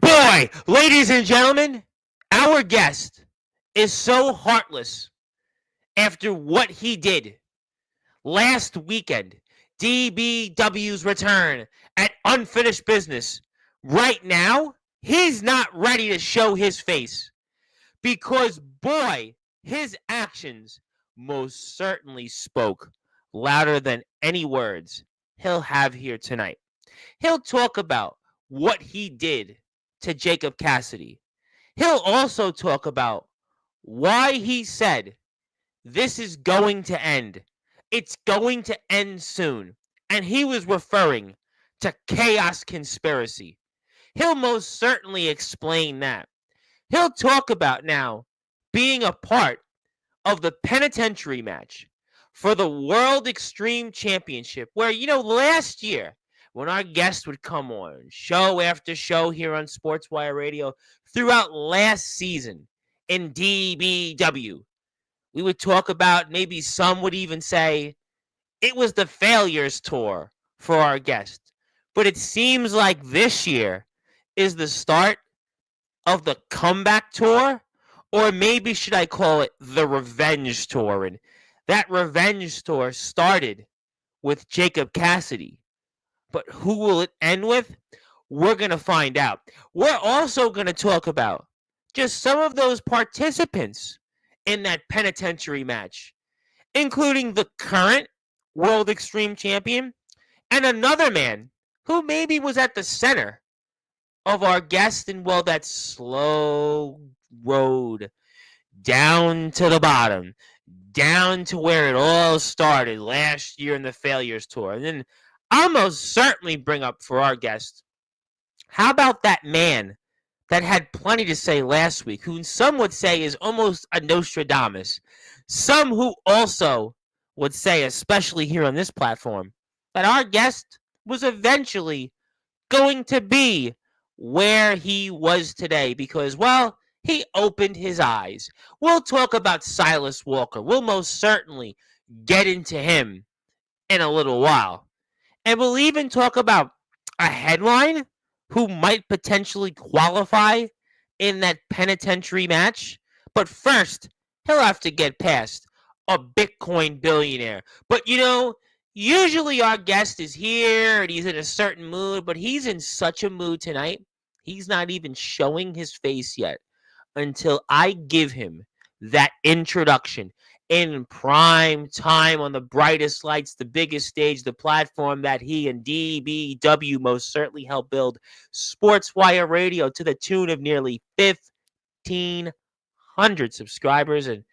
Boy, ladies and gentlemen, our guest is so heartless after what he did last weekend. DBW's return at Unfinished Business. Right now, he's not ready to show his face because, boy, his actions most certainly spoke louder than any words he'll have here tonight. He'll talk about what he did to Jacob Cassidy. He'll also talk about why he said this is going to end. It's going to end soon. And he was referring to chaos conspiracy. He'll most certainly explain that. He'll talk about now being a part of the penitentiary match for the World Extreme Championship, where, last year, when our guest would come on show after show here on Sportswire Radio throughout last season in DBW, we would talk about, maybe some would even say, it was the failures tour for our guest. But it seems like this year is the start of the comeback tour, or maybe should I call it the revenge tour? And that revenge tour started with Jacob Cassidy. But who will it end with? We're going to find out. We're also going to talk about just some of those participants in that penitentiary match, including the current World Extreme Champion and another man who maybe was at the center of our guest and, well, that slow road down to the bottom, down to where it all started last year in the failures tour. And then I'll most certainly bring up for our guest, how about that man that had plenty to say last week, who some would say is almost a Nostradamus, some who also would say, especially here on this platform, that our guest was eventually going to be where he was today because, well, he opened his eyes. We'll talk about Silas Walker. We'll most certainly get into him in a little while. And we'll even talk about a headline who might potentially qualify in that penitentiary match. But first, he'll have to get past a Bitcoin billionaire. But usually our guest is here and he's in a certain mood, but he's in such a mood tonight, he's not even showing his face yet until I give him that introduction in prime time on the brightest lights, the biggest stage, the platform that he and DBW most certainly helped build, Sportswire Radio, to the tune of nearly 1,500 subscribers. And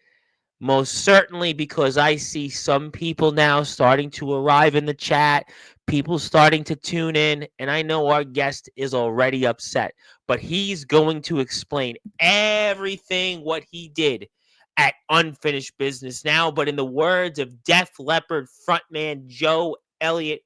most certainly because I see some people now starting to arrive in the chat, people starting to tune in, and I know our guest is already upset, but he's going to explain everything what he did at Unfinished Business now. But in the words of Def Leppard frontman Joe Elliott,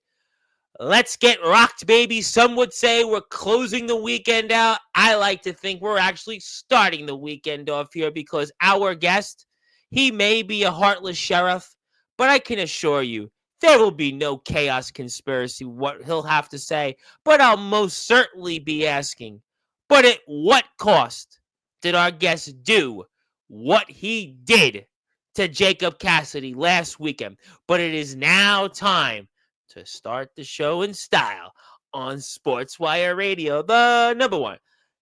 let's get rocked, baby. Some would say we're closing the weekend out. I like to think we're actually starting the weekend off here because our guest, he may be a heartless sheriff, but I can assure you there will be no chaos conspiracy, what he'll have to say. But I'll most certainly be asking, but at what cost did our guest do what he did to Jacob Cassidy last weekend? But it is now time to start the show in style on Sportswire Radio, the number one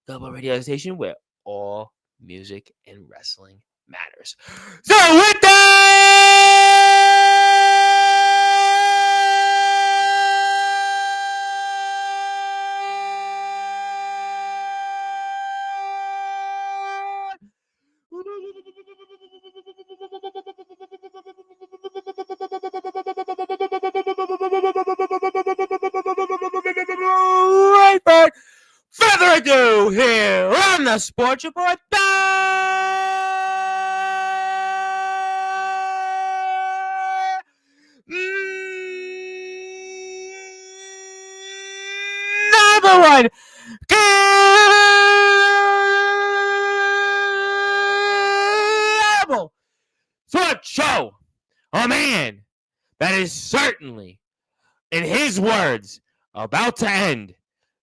global radio station where all music and wrestling matters. So with without further ado, here on the Sports Report, number one global sports show. A man that is certainly, in his words, about to end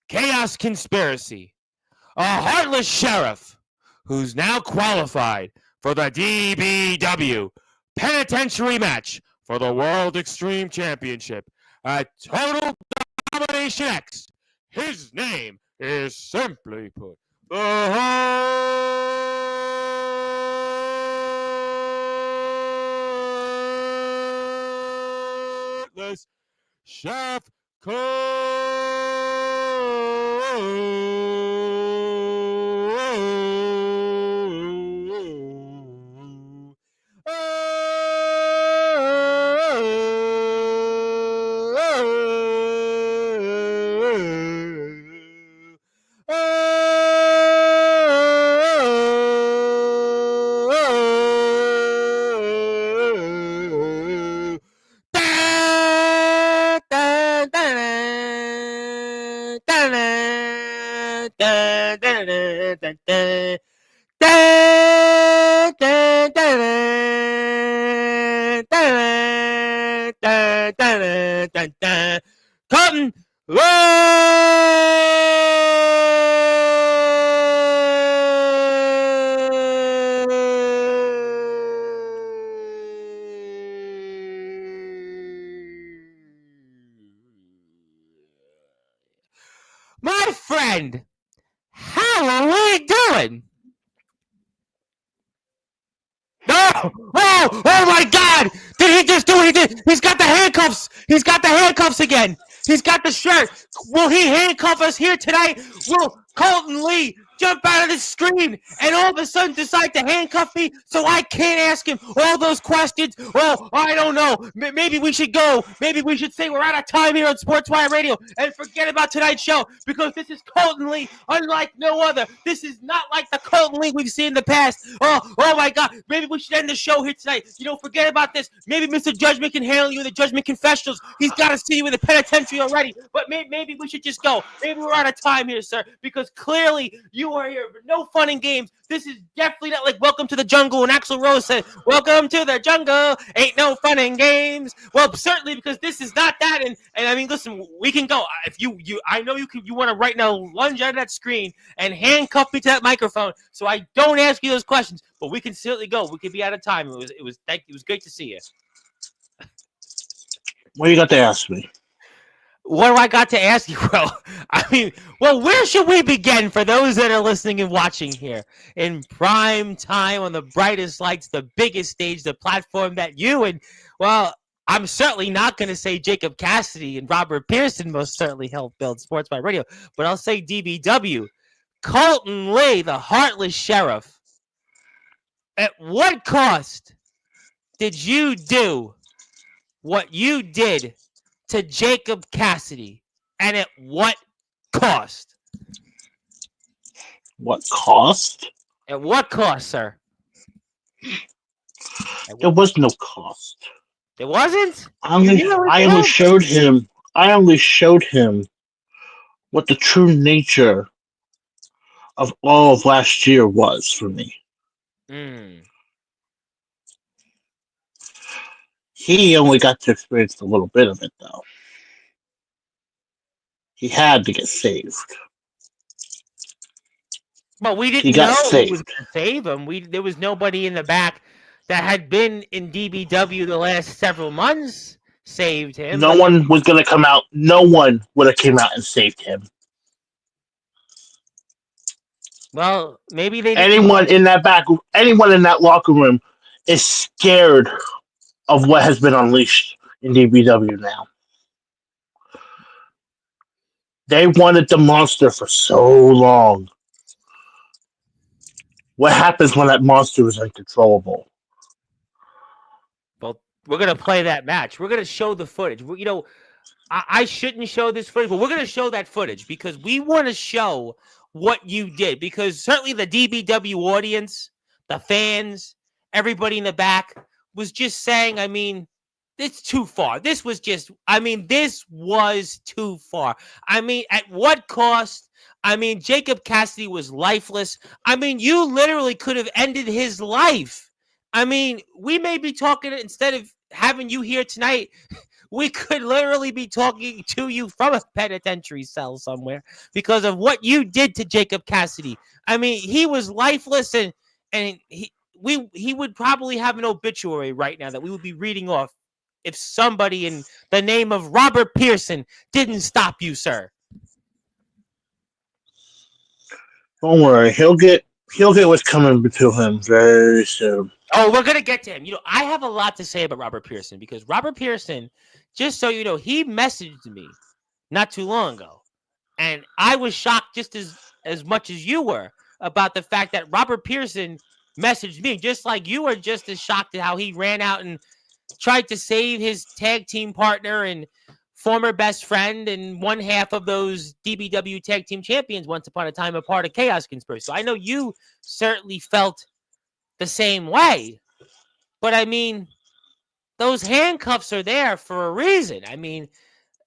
chaos conspiracy. a heartless sheriff who's now qualified for the DBW Penitentiary match for the World Extreme Championship at Total Domination X. His name is simply put the Heartless Chef Colten, my friend, how are we doing? Oh, oh my God! Did he just do what he did? He's got the handcuffs! He's got the handcuffs again! He's got the shirt! Will he handcuff us here tonight? Will Colten Lee jump out of the screen and all of a sudden decide to handcuff me so I can't ask him all those questions? Well, I don't know. Maybe we should go. Maybe we should say we're out of time here on Sportswire Radio and forget about tonight's show because this is Colten Lee unlike no other. This is not like the Colten Lee we've seen in the past. Oh my God. Maybe we should end the show here tonight. Forget about this. Maybe Mr. Judgment can handle you in the Judgment Confessionals. He's got to see you in the penitentiary already. But maybe we should just go. Maybe we're out of time here, sir, because clearly you are here for no fun and games. This is definitely not like Welcome to the Jungle when Axl Rose said, "Welcome to the jungle, ain't no fun and games." Well, certainly because this is not that. And I mean, listen, we can go. If you I know you want to right now lunge out of that screen and handcuff me to that microphone, so I don't ask you those questions. But we can certainly go. We could be out of time. It was great to see you. What you got to ask me? What do I got to ask you? Well, where should we begin for those that are listening and watching here in prime time on the brightest lights, the biggest stage, the platform that you and, well, I'm certainly not going to say Jacob Cassidy and Robert Pearson most certainly helped build Sportswire Radio, but I'll say DBW. Colten Lee, the Heartless Sheriff. At what cost did you do what you did to Jacob Cassidy, and at what cost? What cost? At what cost, sir? There was no cost. There wasn't? I only showed him what the true nature of all of last year was for me. He only got to experience a little bit of it, though. He had to get saved. But we didn't know who was going to save him. There was nobody in the back that had been in DBW the last several months saved him. No one was going to come out. No one would have came out and saved him. Well, maybe they didn't. Anyone in that locker room is scared of what has been unleashed in DBW now. They wanted the monster for so long. What happens when that monster is uncontrollable? Well, we're going to play that match. We're going to show the footage. I shouldn't show this footage, but we're going to show that footage because we want to show what you did. Because certainly the DBW audience, the fans, everybody in the back was just saying, it's too far. This was too far. At what cost? Jacob Cassidy was lifeless. You literally could have ended his life. We may be talking, instead of having you here tonight, we could literally be talking to you from a penitentiary cell somewhere because of what you did to Jacob Cassidy. I mean, he was lifeless, and he would probably have an obituary right now that we would be reading off if somebody in the name of Robert Pearson didn't stop you, sir. Don't worry, he'll get what's coming to him very soon. Oh, we're gonna get to him. I have a lot to say about Robert Pearson because Robert Pearson, just so you know, he messaged me not too long ago, and I was shocked just as much as you were about the fact that Robert Pearson messaged me, just like you were just as shocked at how he ran out and tried to save his tag team partner and former best friend and one half of those DBW tag team champions once upon a time, a part of Chaos Conspiracy. So I know you certainly felt the same way. But I mean, those handcuffs are there for a reason. I mean,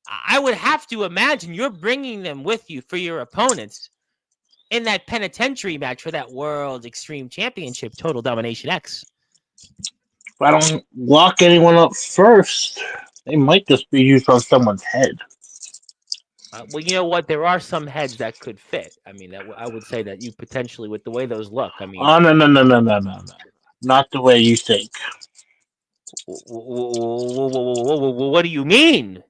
I would have to imagine you're bringing them with you for your opponents in that penitentiary match for that World Extreme Championship Total Domination X. If I don't lock anyone up first, they might just be used on someone's head. Well, you know what? There are some heads that could fit. I mean, I would say that you potentially, with the way those look, I mean, Oh, no. Not the way you think. what do you mean?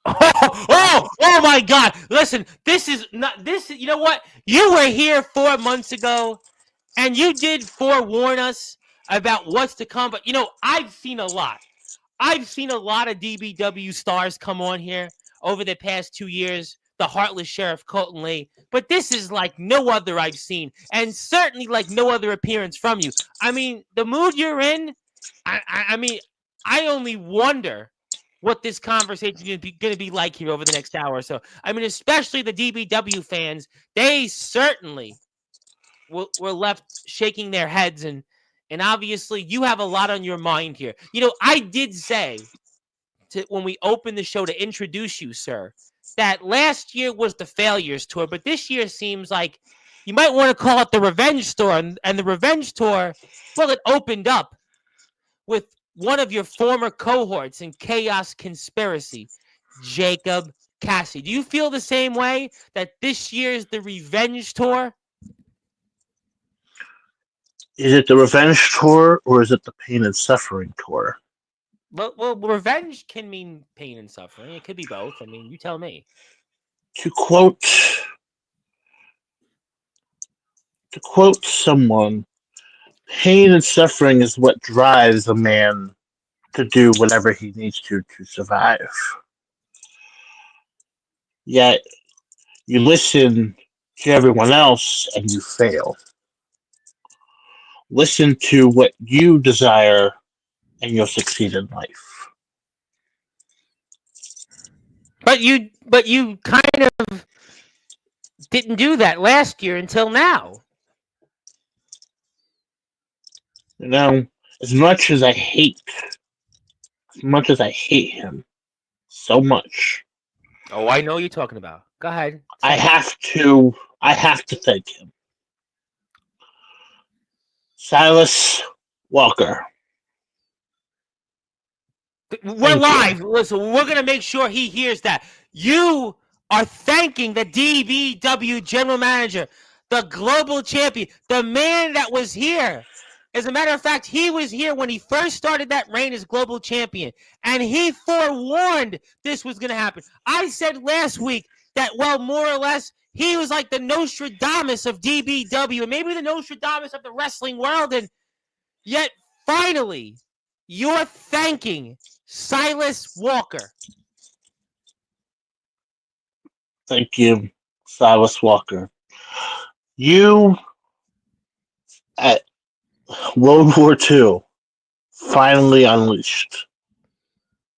Oh my God! Listen, this is not this. You know what? You were here 4 months ago, and you did forewarn us about what's to come. But I've seen a lot. I've seen a lot of DBW stars come on here over the past 2 years. The Heartless Sheriff Colten Lee, but this is like no other I've seen, and certainly like no other appearance from you. I mean, the mood you're in. I mean, I only wonder what this conversation is going to be like here over the next hour or so. I mean, especially the DBW fans, they certainly were left shaking their heads, and obviously you have a lot on your mind here. I did say when we opened the show to introduce you, sir, that last year was the Failures Tour, but this year seems like you might want to call it the Revenge Tour, and the Revenge Tour, well, it opened up with one of your former cohorts in Chaos Conspiracy, Jacob Cassidy. Do you feel the same way that this year is the Revenge Tour? Is it the Revenge Tour or is it the Pain and Suffering Tour? Well, revenge can mean pain and suffering. It could be both. I mean, you tell me. To quote someone, pain and suffering is what drives a man to do whatever he needs to survive. Yet you listen to everyone else and you fail. Listen to what you desire and you'll succeed in life. But you kind of didn't do that last year until now. As much as I hate him so much. Oh, I know what you're talking about. Go ahead. I have to thank him. Silas Walker. We're live. Listen, we're going to make sure he hears that. You are thanking the DBW general manager, the global champion, the man that was here. As a matter of fact, he was here when he first started that reign as global champion, and he forewarned this was going to happen. I said last week that, well, more or less, he was like the Nostradamus of DBW, and maybe the Nostradamus of the wrestling world, and yet, finally, you're thanking Silas Walker. Thank you, Silas Walker. You, at World War II, finally unleashed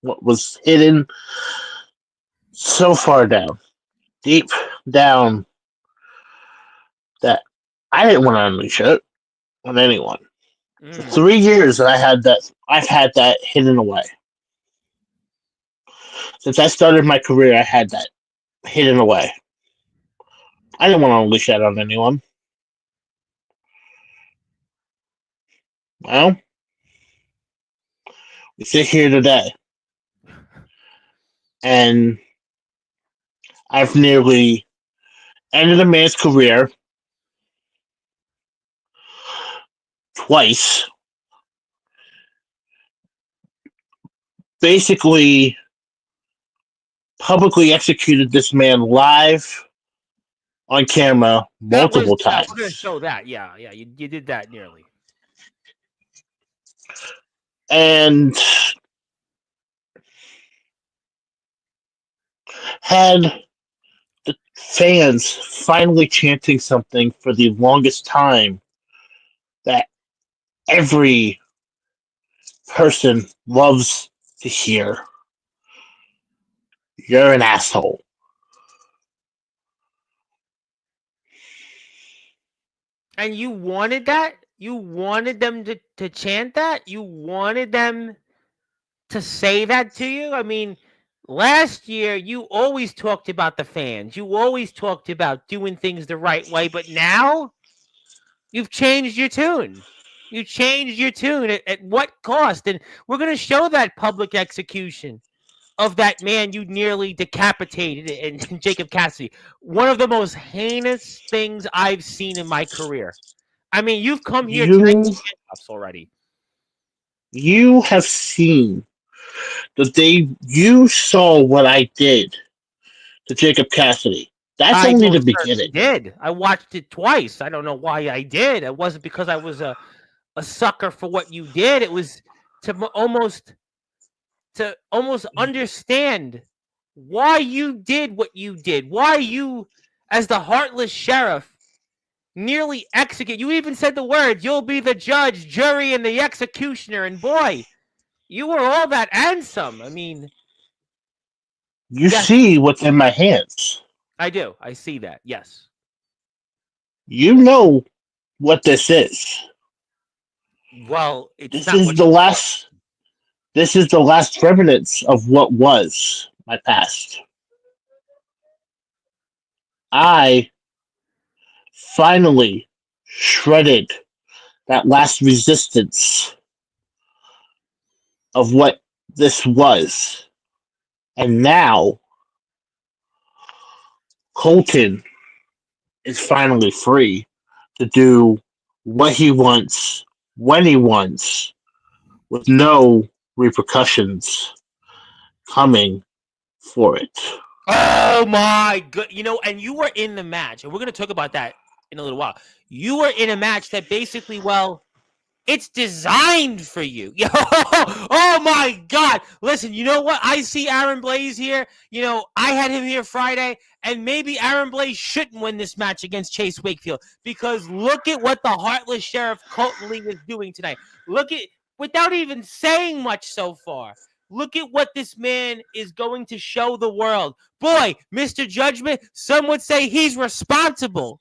what was hidden so far down, deep down, that I didn't want to unleash it on anyone. For 3 years, I've had that hidden away. Since I started my career, I had that hidden away. I didn't want to unleash that on anyone. Well, we sit here today. And I've nearly ended a man's career twice. Basically, publicly executed this man live on camera That was multiple we're gonna times. show that. Yeah, you did that nearly. And had the fans finally chanting something for the longest time that every person loves to hear. You're an asshole. And you wanted that? You wanted them to chant that? You wanted them to say that to you? I mean, last year you always talked about the fans. You always talked about doing things the right way, but now you've changed your tune. You changed your tune at what cost? And we're going to show that public execution of that man you nearly decapitated in Jacob Cassidy. One of the most heinous things I've seen in my career. I mean, you've come here tonight You with handcuffs already. you have seen you saw what I did to Jacob Cassidy. That's I only the most certainly beginning. did. I watched it twice. I don't know why I did. It wasn't because I was a sucker for what you did. It was almost to almost understand why you did what you did. Why you, as the heartless sheriff, nearly execute. You even said the words, "You'll be the judge, jury, and the executioner." And boy, you were all that and some. I mean, You yes, see what's in my hands. I do. I see that. Yes. You know what this is. Well, it's This not is what the you thought. last this is the last remnants of what was my past. I finally shredded that last resistance of what this was. And now Colton is finally free to do what he wants, when he wants, with no repercussions coming for it. Oh my good. And you were in the match, and we're going to talk about that in a little while. You were in a match that basically, well, it's designed for you. Oh my God. Listen, you know what? I see Aaron Blaze here. I had him here Friday, and maybe Aaron Blaze shouldn't win this match against Chase Wakefield because look at what the Heartless Sheriff Colton Lee is doing tonight. Look at, without even saying much so far, look at what this man is going to show the world. Boy, Mr. Judgment, some would say he's responsible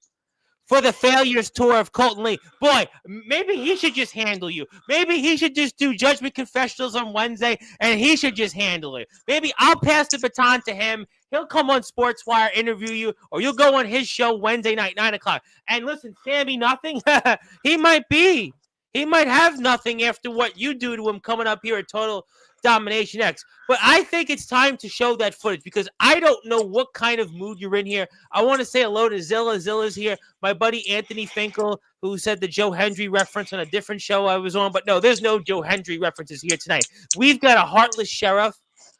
for the failures tour of Colton Lee. Boy, maybe he should just handle you. Maybe he should just do Judgment Confessionals on Wednesday, and he should just handle it. Maybe I'll pass the baton to him. He'll come on Sportswire, interview you, or you'll go on his show Wednesday night, 9 o'clock. And listen, Sammy, nothing? He might be. He might have nothing after what you do to him coming up here at Total Domination X. But I think it's time to show that footage because I don't know what kind of mood you're in here. I want to say hello to Zilla. Zilla's here. My buddy Anthony Finkel, who said the Joe Hendry reference on a different show I was on. But no, there's no Joe Hendry references here tonight. We've got a heartless sheriff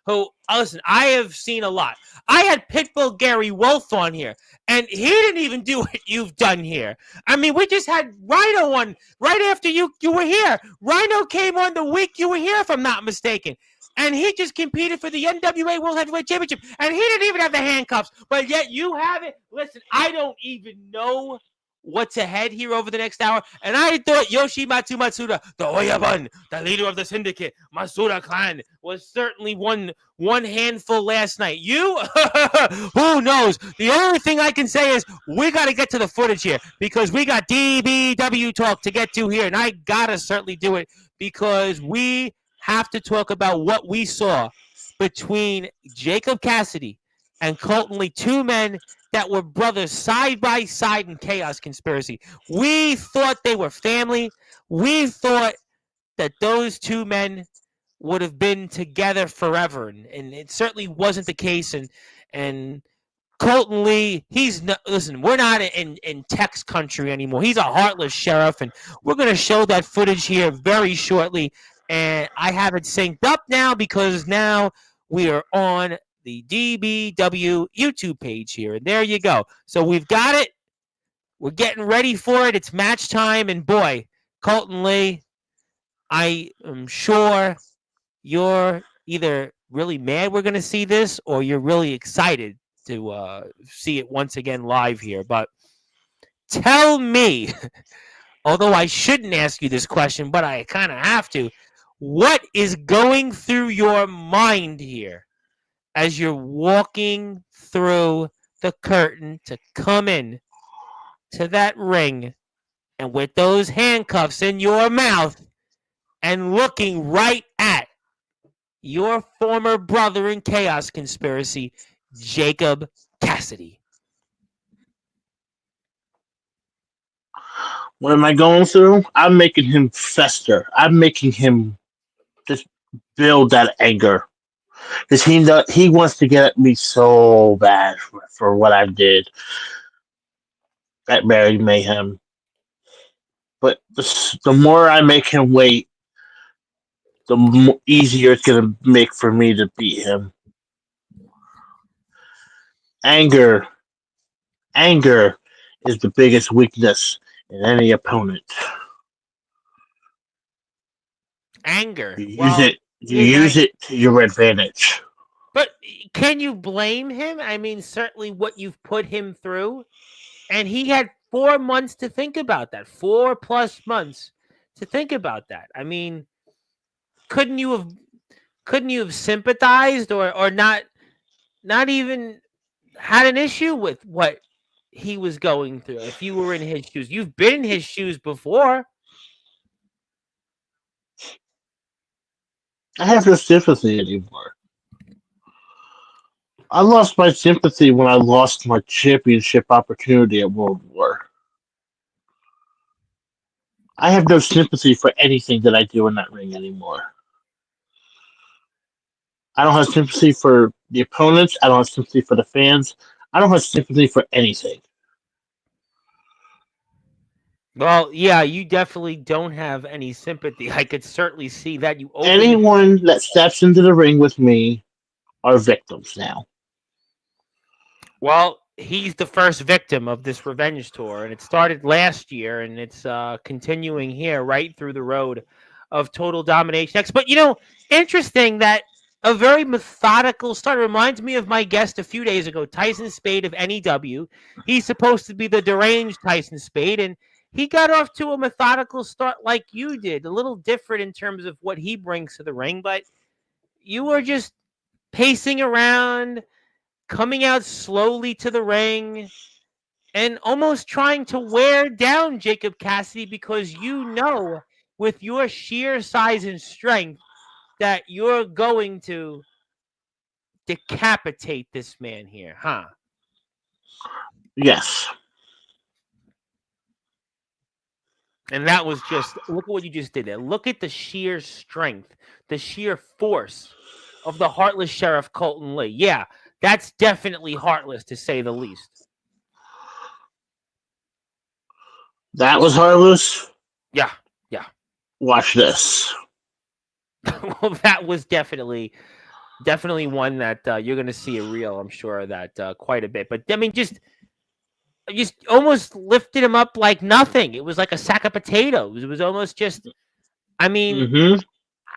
who, listen, I have seen a lot. I had Pitbull Gary Wolf on here, and he didn't even do what you've done here. I mean, we just had Rhino on right after you were here. Rhino came on the week you were here, if I'm not mistaken. And he just competed for the NWA World Heavyweight Championship. And he didn't even have the handcuffs. But yet you have it. Listen, I don't even know what's ahead here over the next hour. And I thought Yoshimatsu Matsuda, the Oyabun, the leader of the syndicate, Matsuda clan, was certainly one handful last night. You? Who knows? The only thing I can say is we got to get to the footage here because we got DBW talk to get to here. And I got to certainly do it because we have to talk about what we saw between Jacob Cassidy and Colton Lee, two men that were brothers side by side in Chaos Conspiracy. We thought they were family. We thought that those two men would have been together forever, and it certainly wasn't the case. And Colton Lee, he's not, listen, we're not in Tex country anymore. He's a heartless sheriff, and we're going to show that footage here very shortly. And I have it synced up now because now we are on the DBW YouTube page here. And there you go. So we've got it. We're getting ready for it. It's match time. And boy, Colton Lee, I am sure you're either really mad we're going to see this or you're really excited to see it once again live here. But tell me, although I shouldn't ask you this question, but I kind of have to, what is going through your mind here as you're walking through the curtain to come in to that ring and with those handcuffs in your mouth and looking right at your former brother in Chaos Conspiracy, Jacob Cassidy? What am I going through? I'm making him fester. I'm making him just build that anger. Because he wants to get at me so bad for what I did at Mary Mayhem. But the more I make him wait, the easier it's going to make for me to beat him. Anger is the biggest weakness in any opponent. Anger. You use it to your advantage. But can you blame him? I mean, certainly what you've put him through, and he had 4 months to think about that. 4+ months to think about that. I mean, couldn't you have sympathized or not even had an issue with what he was going through if you were in his shoes? You've been in his shoes before. I have no sympathy anymore. I lost my sympathy when I lost my championship opportunity at World War. I have no sympathy for anything that I do in that ring anymore. I don't have sympathy for the opponents. I don't have sympathy for the fans. I don't have sympathy for anything. Well, yeah, you definitely don't have any sympathy. I could certainly see that. You Anyone that steps into the ring with me are victims now. Well, he's the first victim of this revenge tour, and it started last year, and it's continuing here right through the road of Total Domination X. But, interesting that a very methodical start. It reminds me of my guest a few days ago, Tyson Spade of NEW. He's supposed to be the deranged Tyson Spade, and he got off to a methodical start like you did, a little different in terms of what he brings to the ring, but you were just pacing around, coming out slowly to the ring, and almost trying to wear down Jacob Cassidy because with your sheer size and strength that you're going to decapitate this man here, huh? Yes. And that was just, look at what you just did there. Look at the sheer strength, the sheer force of the heartless Sheriff Colton Lee. Yeah, that's definitely heartless to say the least. That was heartless? Yeah. Watch this. Well, that was definitely one that you're going to see a reel, I'm sure, that quite a bit. But, I mean, just almost lifted him up like nothing. It was like a sack of potatoes. It was almost just, I mean,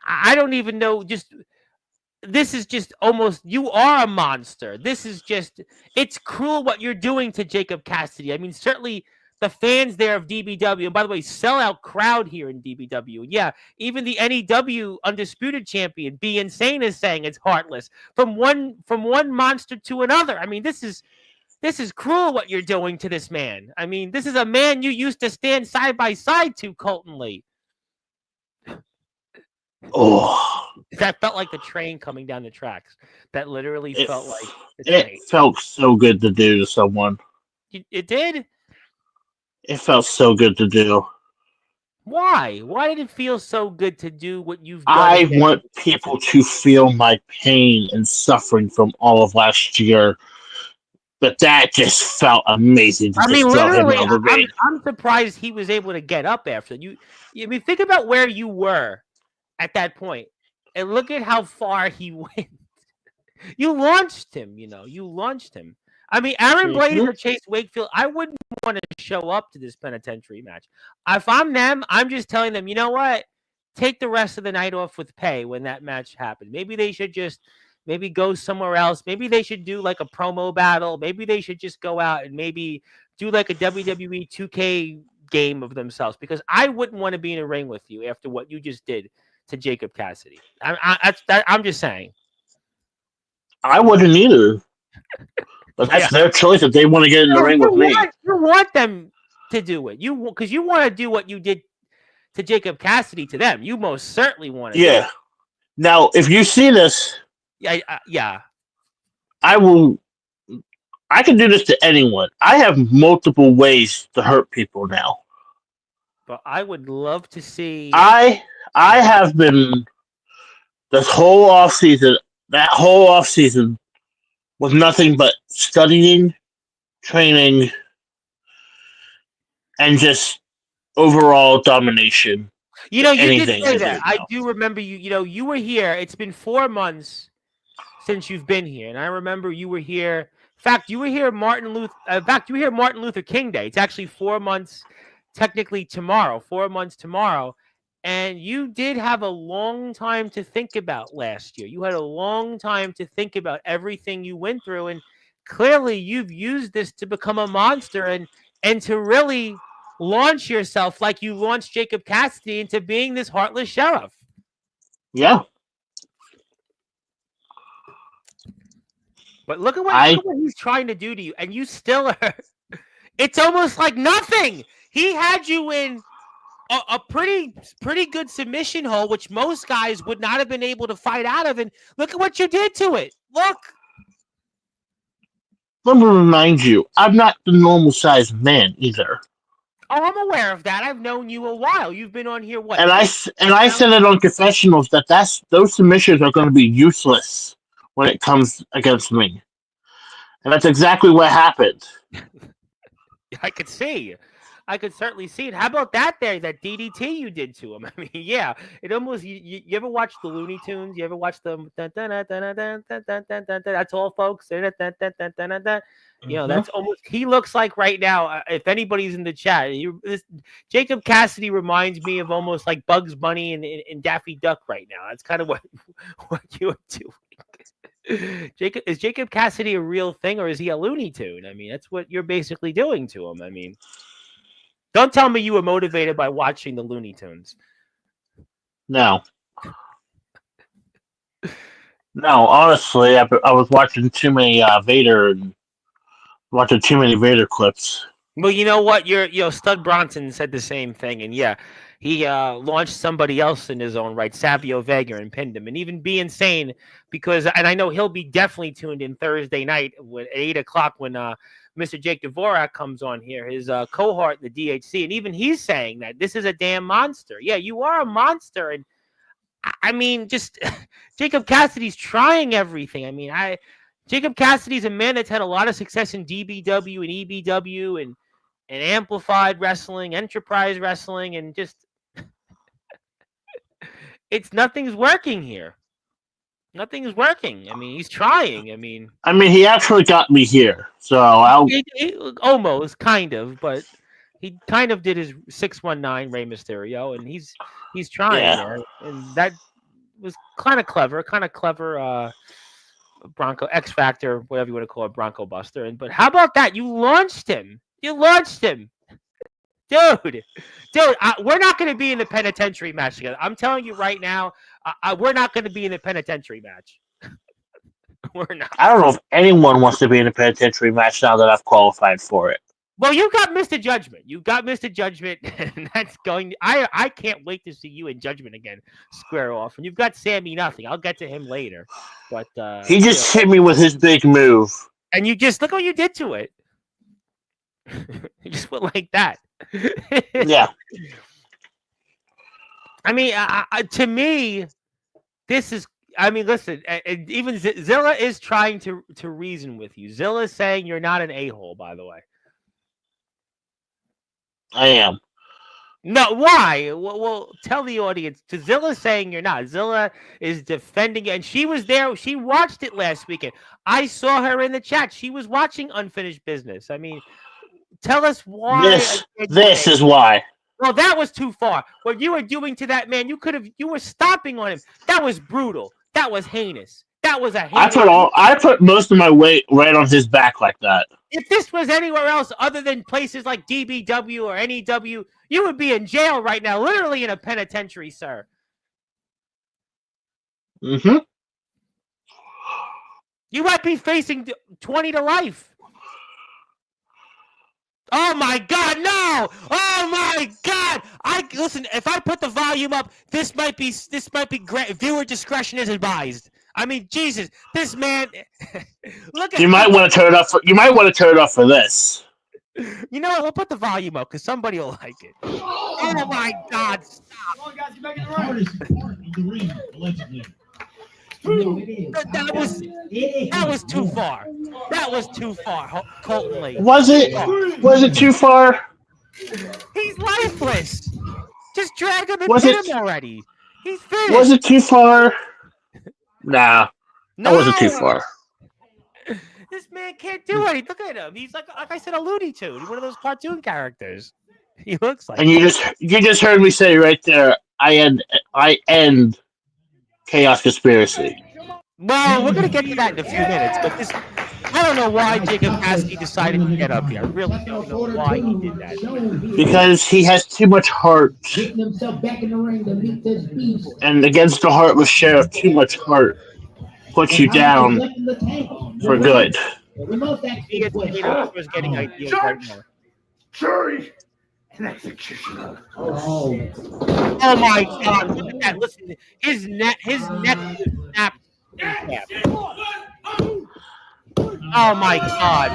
I don't even know, this is just almost, you are a monster. This is just, it's cruel what you're doing to Jacob Cassidy. I mean, certainly the fans there of DBW, and by the way, sellout crowd here in DBW. Yeah, even the NEW undisputed champion, Be Insane, is saying it's heartless. From one monster to another. I mean, this is cruel what you're doing to this man. I mean, this is a man you used to stand side by side to, Colton Lee. Oh. That felt like the train coming down the tracks. That literally felt like the train. It felt so good to do to someone. It did? It felt so good to do. Why? Why did it feel so good to do what you've done I again? want people to feel my pain and suffering from all of last year. But that just felt amazing to I just mean, throw him literally, out of the ring. I'm surprised he was able to get up after you. I mean, think about where you were at that point, and look at how far he went. You launched him. You launched him. I mean, Aaron Blaze Mm-hmm. or Chase Wakefield, I wouldn't want to show up to this penitentiary match. If I'm them, I'm just telling them, you know what? Take the rest of the night off with pay when that match happens. Maybe they should just maybe go somewhere else. Maybe they should do like a promo battle. Maybe they should just go out and maybe do like a WWE 2K game of themselves because I wouldn't want to be in a ring with you after what you just did to Jacob Cassidy. I'm just saying. I wouldn't either. But Yeah. that's their choice if they want to get in the No, ring with me. you want them to do it. Because you want to do what you did to Jacob Cassidy to them. You most certainly want to do Yeah. it. Now, if you see this, Yeah, yeah. I will. I can do this to anyone. I have multiple ways to hurt people now. But I would love to see. I Yeah. have been this whole off season. That whole off season was nothing but studying, training, and just overall domination. You did Anything say I that. do I now. do remember you. You were here. It's been 4 months since you've been here, and I remember you were here. In fact, you were here Martin Luther. In fact, you were here Martin Luther King Day. It's actually 4 months, technically tomorrow. 4 months tomorrow, and you did have a long time to think about last year. You had a long time to think about everything you went through, and clearly you've used this to become a monster and to really launch yourself like you launched Jacob Cassidy into being this heartless sheriff. Yeah, But look I at what he's trying to do to you, and you still are. It's almost like nothing. He had you in a pretty good submission hole, which most guys would not have been able to fight out of. And look at what you did to it. Look. let me remind you, I'm not the normal sized man either. Oh, I'm aware of that. I've known you a while. You've been on here what And I 8 years and I now? said it on confessionals that those submissions are going to be useless when it comes against me, and that's exactly what happened. I could see. I could certainly see it. How about that there, that DDT you did to him? I mean, yeah, it almost. You ever watch the Looney Tunes? You ever watch them? That's all, folks. Mm-hmm. That's almost. He looks like right now. If anybody's in the chat, Jacob Cassidy reminds me of almost like Bugs Bunny and Daffy Duck right now. That's kind of what you're doing. Is Jacob Cassidy a real thing or is he a Looney Tune? I mean, that's what you're basically doing to him. I mean, don't tell me you were motivated by watching the Looney Tunes. No, no. Honestly, I was watching too many Vader and watching too many Vader clips. Well, you know what? Stud Bronson said the same thing, and yeah, he launched somebody else in his own right, Savio Vega, and pinned him, and even be insane because, and I know he'll be definitely tuned in Thursday night at 8 o'clock when Mr. Jake Dvorak comes on here, his cohort in the DHC, and even he's saying that this is a damn monster. Yeah, you are a monster, and I mean, just Jacob Cassidy's trying everything. I mean, Jacob Cassidy's a man that's had a lot of success in DBW and EBW and Amplified Wrestling, Enterprise Wrestling, and just nothing's working here. Nothing's working. I mean, he's trying. I mean, He actually got me here, so almost kind of, but he kind of did his 619 Rey Mysterio, and he's trying yeah. there, and that was kind of clever. Bronco X Factor, whatever you want to call it, Bronco Buster. But how about that? You launched him. Dude. We're not going to be in the penitentiary match together. I'm telling you right now, we're not going to be in the penitentiary match. We're not. I don't know if anyone wants to be in a penitentiary match now that I've qualified for it. Well, you got Mr. Judgment. You got Mr. Judgment, and that's going. I can't wait to see you in Judgment again, square off. And you've got Sammy Nothing. I'll get to him later. But He just hit me with his big move. And you just look what you did to it. You just went like that. Yeah. I mean, to me, this is. I mean, listen. Even Zilla is trying to reason with you. Zilla is saying you're not an a-hole. By the way, I am. no. Why? Well, tell the audience. Zilla's saying you're not. Zilla is defending it, and she was there. She watched it last weekend. I saw her in the chat. She was watching Unfinished Business. I mean, tell us why. This is why. Well, that was too far. What you were doing to that man, you were stomping on him. That was brutal. That was heinous. That was a heinous. I put most of my weight right on his back like that. If this was anywhere else other than places like DBW or NEW, you would be in jail right now, literally in a penitentiary, sir. Mm-hmm. You might be facing 20 to life. Oh my God, no! Oh my God! Listen. If I put the volume up, this might be great. Viewer discretion is advised. I mean, Jesus, this man. Look at. You might want to turn it off. You might want to turn it off for this. You know what? We'll put the volume up because somebody will like it. Oh my God! Stop! Come on, guys, get back in the ring. Hardest part of the ring, allegedly. That was too far. That was too far, Colten Lee. Was it? Was it too far? He's lifeless. Just drag him and hit him already. He's finished. Was it too far? Nah, that wasn't too far. This man can't do anything. Look at him. He's like I said, a Looney Tune. He's one of those cartoon characters. He looks like. And you just heard me say right there. I end Chaos Conspiracy. Well, we're gonna get to that in a few minutes, but I don't know why Jacob Caskey decided to get up here. I really don't know why he did that. Because he has too much heart. And against the Heartless Sheriff, too much heart puts you down for good. He was getting ideas right now. Jury and executioner. Oh my God! Look at that! Listen, his neck is snapped. Oh my God!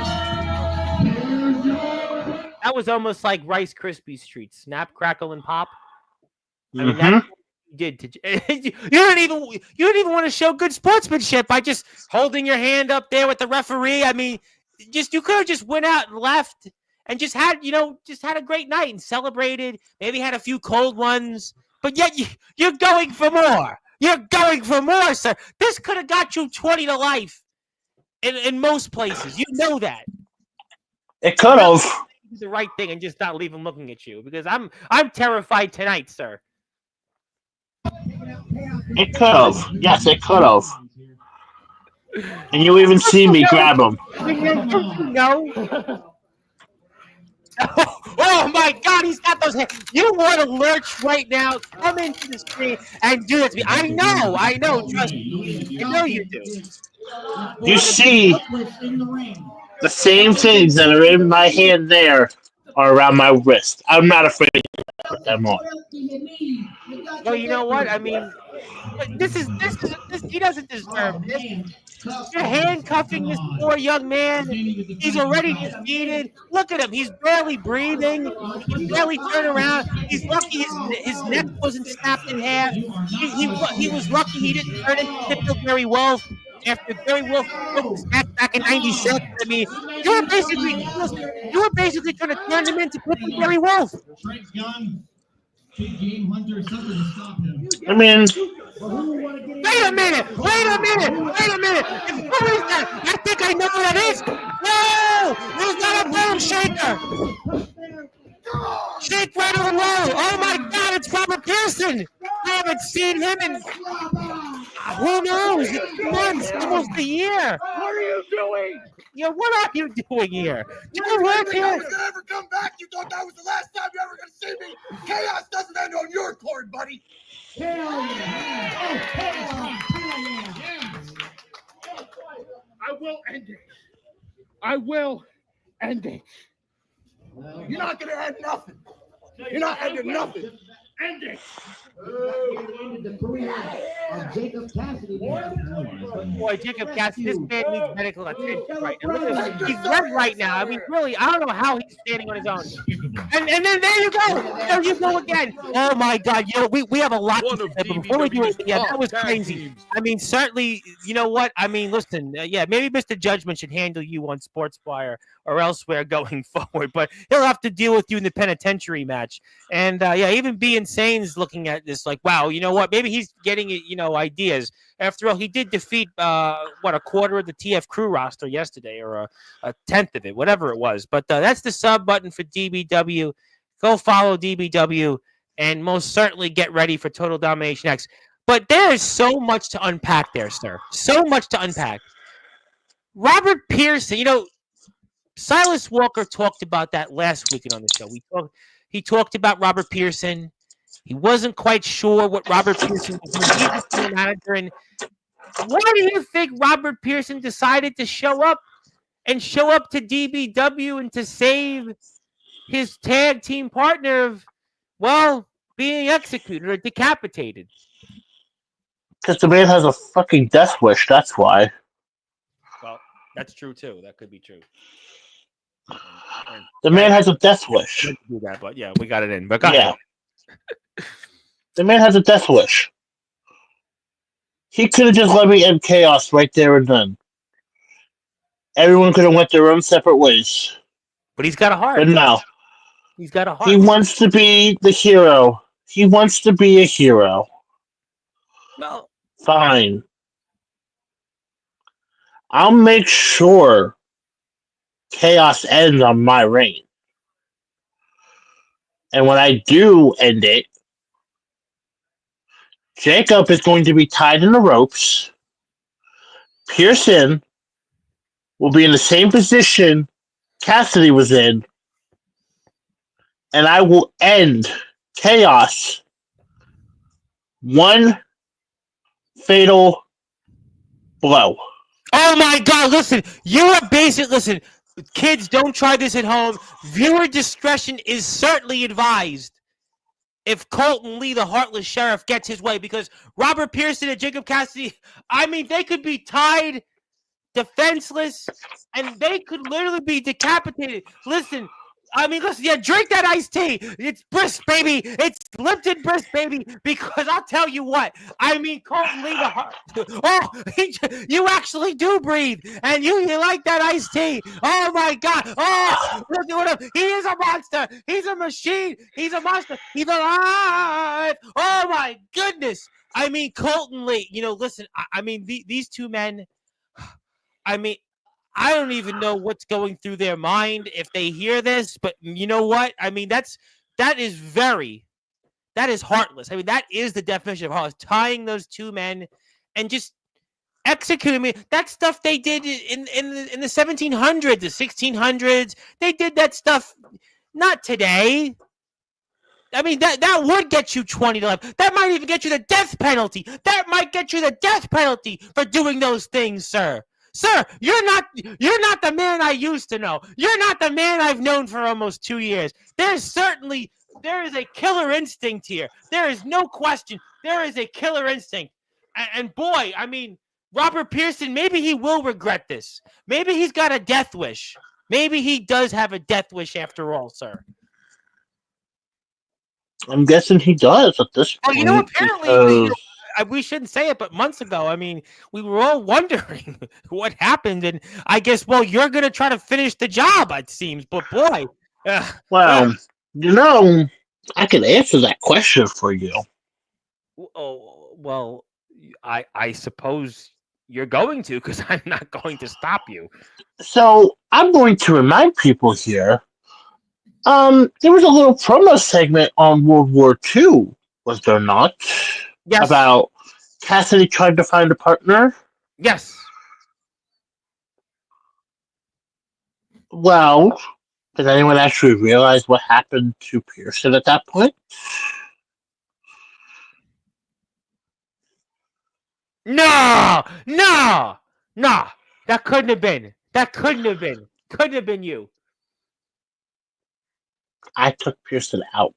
That was almost like Rice Krispies treats. Snap, crackle, and pop. I mean, that's what you did to you. Don't even want to show good sportsmanship by just holding your hand up there with the referee. I mean, you could have just went out and left and just had a great night and celebrated. Maybe had a few cold ones, but yet you're going for more. You're going for more, sir. This could have got you 20 to life in most places. You know that. It could have. The right thing and just not leave him looking at you because I'm terrified tonight, sir. It could have. Yes, it could have. And you even see me grab him. No. Oh my God, he's got those hands. You want to lurch right now, come into the screen and do it to me. I know, trust me. I know you do. You see the same things that are in my hand there are around my wrist. I'm not afraid to put them on. Well, you know what? I mean, this he doesn't deserve this. You're handcuffing this poor young man. He's already defeated. Look at him. He's barely breathing. He can barely turn around. He's lucky his neck wasn't snapped in half. He was lucky he didn't turn into Barry Wolf after Barry Wolf broke his neck back in '96. I mean, you were basically trying to turn him into Barry Wolf. I mean, Wait a minute! Who is that? I think I know who that is. No! There's not a boom shaker. Shake, rattle, and roll. Oh my God! It's Robert Pearson. I haven't seen him in who knows? It's months, almost a year. What are you doing? Yeah, what are you doing here? Do you work here? I was gonna ever come back. You thought that was the last time you're ever gonna see me. Chaos doesn't end on your cord, buddy. Hell yeah! Oh, hell yeah! I will end it. I will end it. You're not gonna end nothing. You're not ending nothing. End it. Jacob Cassidy. Boy, Jacob Cassidy, this man needs medical attention right now. Look at him. He's red right now. I mean, really, I don't know how he's standing on his own. And then there you go. There you go again. Oh my God. We have a lot to say, but before we do it, that was crazy. I mean, certainly, you know what? I mean, listen, maybe Mr. Judgment should handle you on Sportswire or elsewhere going forward, but he'll have to deal with you in the penitentiary match. And even B Insane's looking at this like, wow, you know what? Maybe he's getting ideas. After all, he did defeat a quarter of the TF Crew roster yesterday, or a tenth of it, whatever it was. But that's the sub button for DBW. Go follow DBW, and most certainly get ready for Total Domination X. But there is so much to unpack there, sir. So much to unpack. Robert Pearson, Silas Walker talked about that last weekend on the show. He talked about Robert Pearson. He wasn't quite sure what Robert Pearson was doing. He was the manager. And why do you think Robert Pearson decided to show up to DBW and to save his tag team partner of, being executed or decapitated? Because the man has a fucking death wish, that's why. Well, that's true, too. That could be true. The man has a death wish. Do that, but we got it in. But go ahead. The man has a death wish. He could have just let me end Chaos right there and then. Everyone could have went their own separate ways. But he's got a heart. But no. He's got a heart. He wants to be the hero. He wants to be a hero. Well, fine. I'll make sure Chaos ends on my reign. And when I do end it, Jacob is going to be tied in the ropes. Pearson will be in the same position Cassidy was in. And I will end Chaos one fatal blow. Oh my God, listen, listen, kids, don't try this at home. Viewer discretion is certainly advised if Colten Lee, the Heartless Sheriff, gets his way, because Robert Pearson and Jacob Cassidy, I mean, they could be tied, defenseless, and they could literally be decapitated. Listen, drink that iced tea. It's brisk, baby. It's Lipton brisk, baby. Because I'll tell you what. I mean, Colton Lee, the heart. Oh, you actually do breathe, and you like that iced tea. Oh my God. Oh, look at him. He is a monster. He's a machine. He's a monster. He's alive. Oh my goodness. I mean, Colton Lee. Listen. These two men. I don't even know what's going through their mind if they hear this, but you know what? I mean, that is heartless. I mean, that is the definition of heartless. Tying those two men and just executing me. That stuff they did in the 1700s, the 1600s. They did that stuff. Not today. I mean, that would get you 20 to life. That might even get you the death penalty. That might get you the death penalty for doing those things, sir. Sir, you're not the man I used to know. You're not the man I've known for almost 2 years. There is a killer instinct here. There is no question. There is a killer instinct. And boy, I mean, Robert Pearson, maybe he will regret this. Maybe he's got a death wish. Maybe he does have a death wish after all, sir. I'm guessing he does at this point. Apparently, we shouldn't say it, but months ago, I mean, we were all wondering what happened, and I guess, you're going to try to finish the job, it seems, but boy. I can answer that question for you. Oh, well, I suppose you're going to, because I'm not going to stop you. So, I'm going to remind people here, there was a little promo segment on World War II, was there not? Yes. About Cassidy trying to find a partner? Yes. Well, did anyone actually realize what happened to Pearson at that point? No! That couldn't have been. Couldn't have been you. I took Pearson out.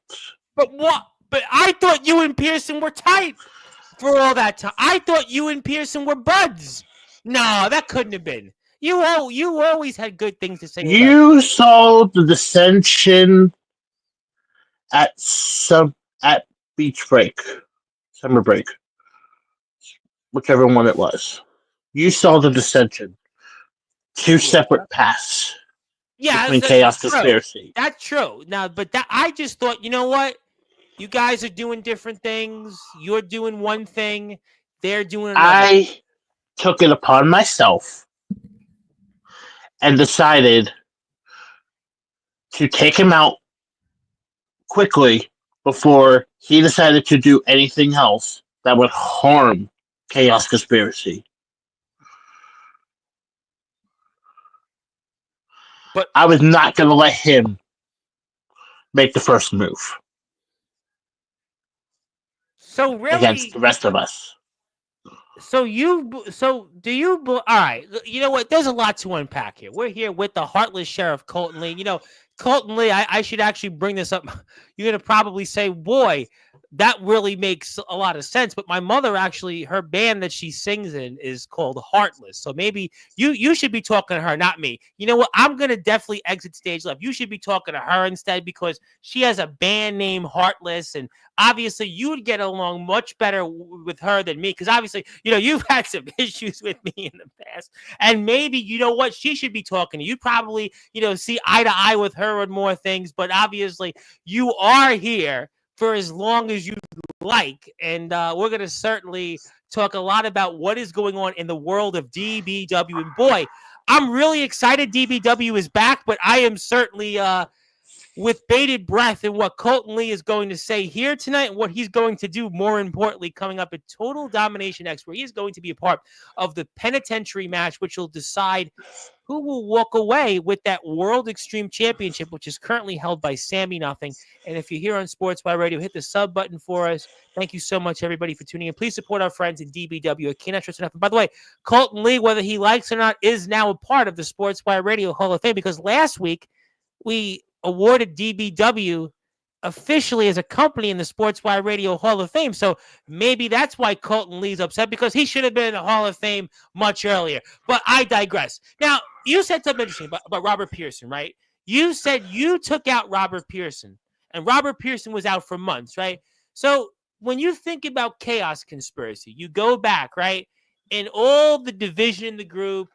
But what? But I thought you and Pearson were tight. for all that time. I thought you and Pearson were buds. No, that couldn't have been. You always had good things to say about. You saw the dissension at beach break, summer break, whichever one it was. You saw the dissension. Two separate paths Yeah, between that's Chaos true. Conspiracy. That's true. Now, but that I just thought, you know what? You guys are doing different things. You're doing one thing. They're doing another. I took it upon myself and decided to take him out quickly before he decided to do anything else that would harm Chaos Conspiracy. But I was not going to let him make the first move so against really, the rest of us. do you? All right. You know what? There's a lot to unpack here. We're here with the heartless sheriff, Colton Lee. You know, Colton Lee. I should actually bring this up. You're gonna probably say, "Boy, that really makes a lot of sense." But my mother actually, her band that she sings in is called Heartless. So maybe you should be talking to her, not me. You know what? I'm gonna definitely exit stage left. You should be talking to her instead because she has a band named Heartless, and obviously you would get along much better with her than me because obviously, you know, you've had some issues with me in the past. And maybe, you know what, she should be talking to you. Probably, you know, see eye to eye with her on more things. But obviously, you are here for as long as you like. And we're going to certainly talk a lot about what is going on in the world of DBW. And boy, I'm really excited DBW is back, but I am certainly with bated breath in what Colton Lee is going to say here tonight and what he's going to do, more importantly, coming up at Total Domination X, where he is going to be a part of the penitentiary match, which will decide who will walk away with that World Extreme Championship, which is currently held by Sammy Nothing. And if you're here on Sportswire Radio, hit the sub button for us. Thank you so much, everybody, for tuning in. Please support our friends in DBW. I cannot stress enough. And by the way, Colton Lee, whether he likes or not, is now a part of the Sportswire Radio Hall of Fame because last week we awarded DBW officially as a company in the Sportswire Radio Hall of Fame. So maybe that's why Colton Lee's upset because he should have been in the Hall of Fame much earlier. But I digress. Now, you said something interesting about Robert Pearson, right? You said you took out Robert Pearson, and Robert Pearson was out for months, right? So when you think about Chaos Conspiracy, you go back, right? And all the division in the group,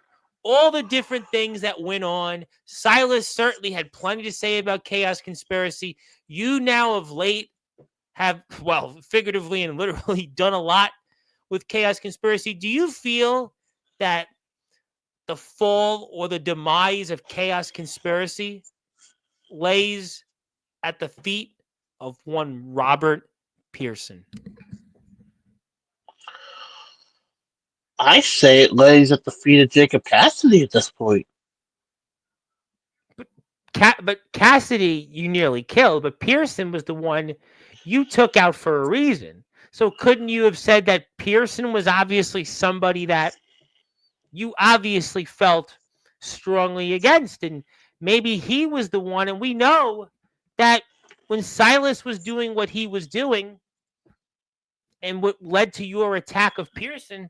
all the different things that went on. Silas certainly had plenty to say about Chaos Conspiracy. You now of late have, well, figuratively and literally done a lot with Chaos Conspiracy. Do you feel that the fall or the demise of Chaos Conspiracy lays at the feet of one Robert Pearson? I say it lays at the feet of Jacob Cassidy at this point. But Cassidy, you nearly killed, but Pearson was the one you took out for a reason. So couldn't you have said that Pearson was obviously somebody that you obviously felt strongly against? And maybe he was the one. And we know that when Silas was doing what he was doing and what led to your attack of Pearson,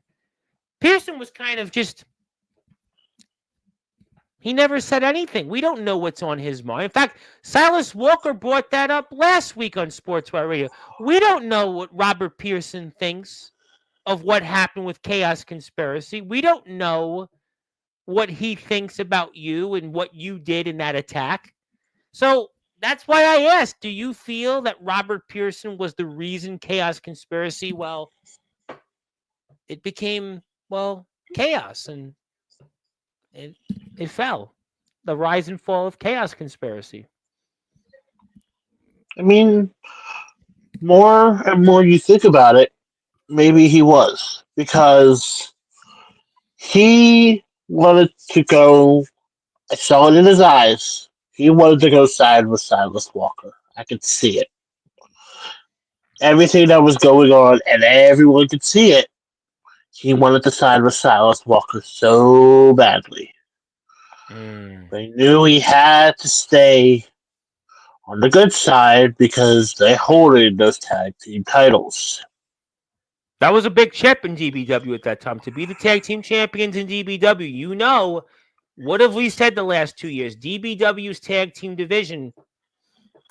Pearson was kind of just, he never said anything. We don't know what's on his mind. In fact, Silas Walker brought that up last week on Sportswire Radio. We don't know what Robert Pearson thinks of what happened with Chaos Conspiracy. We don't know what he thinks about you and what you did in that attack. So that's why I asked, do you feel that Robert Pearson was the reason Chaos Conspiracy, well, it became, well, chaos and it fell. The rise and fall of Chaos Conspiracy. I mean, more and more you think about it, maybe he was. Because he wanted to go, I saw it in his eyes, he wanted to go side with Silas Walker. I could see it. Everything that was going on, and everyone could see it, he wanted to side with Silas Walker so badly. But he knew he had to stay on the good side because they holding those tag team titles. That was a big chip in DBW at that time. To be the tag team champions in DBW, you know, what have we said the last 2 years? DBW's tag team division,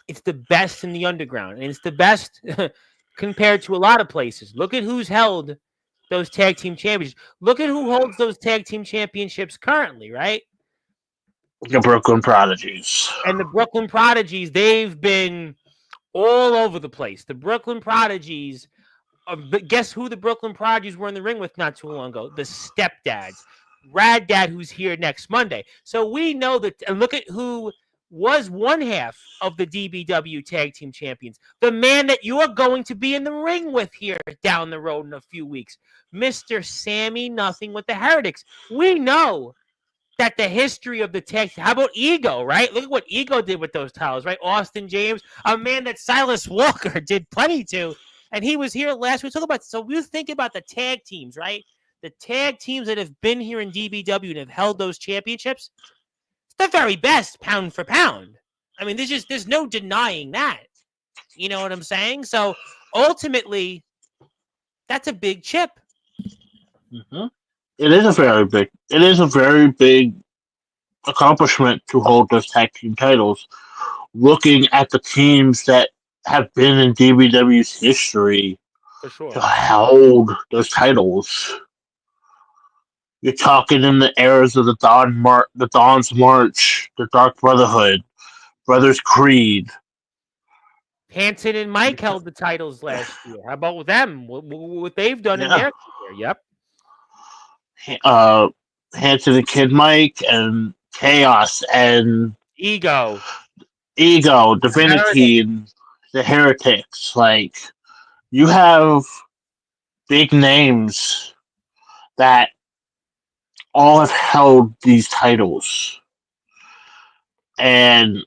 it's the best in the underground. And it's the best compared to a lot of places. Look at who's held those tag team championships. Look at who holds those tag team championships currently, right? The Brooklyn Prodigies. And the Brooklyn Prodigies, they've been all over the place. The Brooklyn Prodigies, guess who the Brooklyn Prodigies were in the ring with not too long ago? The Stepdads. Rad Dad, who's here next Monday. So we know that, and look at who was one half of the DBW Tag Team Champions. The man that you're going to be in the ring with here down the road in a few weeks. Mr. Sammy Nothing with the Heretics. We know that the history of the tag, how about Ego, right? Look at what Ego did with those titles, right? Austin James, a man that Silas Walker did plenty to, and he was here last week. So we think about the tag teams, right? The tag teams that have been here in DBW and have held those championships, it's the very best pound for pound. I mean, there's no denying that. You know what I'm saying? So ultimately, that's a big chip. Mm-hmm. It is a very big accomplishment to hold those tag team titles. Looking at the teams that have been in DBW's history For sure. to hold those titles, you're talking in the eras of the Dawn's March, the Dark Brotherhood, Brothers Creed. Hanson and Mike held the titles last year. How about with them? What they've done in their career? Yep. Hanson and Kid Mike and Chaos and Ego, Divinity, and the Heretics. Like, you have big names that all have held these titles. And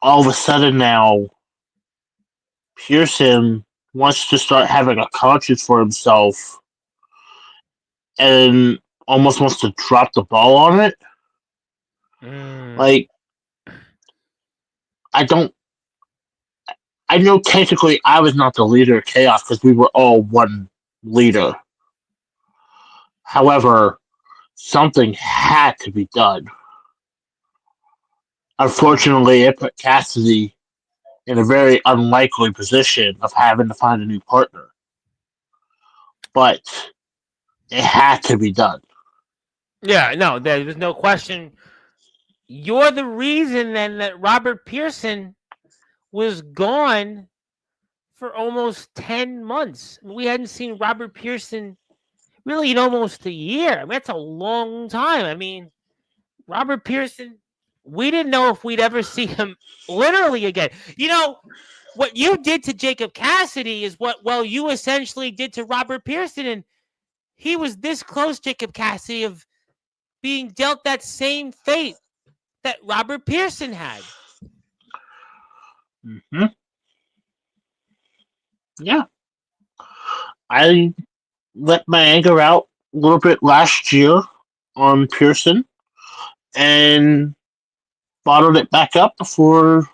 all of a sudden now, Pearson wants to start having a conscience for himself and almost wants to drop the ball on it. Like, I know technically I was not the leader of Chaos because we were all one leader. However, something had to be done. Unfortunately, it put Cassidy in a very unlikely position of having to find a new partner. But it had to be done. Yeah, no, there was no question. You're the reason then that Robert Pearson was gone for almost 10 months. We hadn't seen Robert Pearson really in almost a year. I mean, that's a long time. I mean, Robert Pearson, we didn't know if we'd ever see him literally again. You know, what you did to Jacob Cassidy is what, well, you essentially did to Robert Pearson. And he was this close, Jacob Cassidy, of being dealt that same fate that Robert Pearson had. Mm-hmm. Yeah. I let my anger out a little bit last year on Pearson and bottled it back up before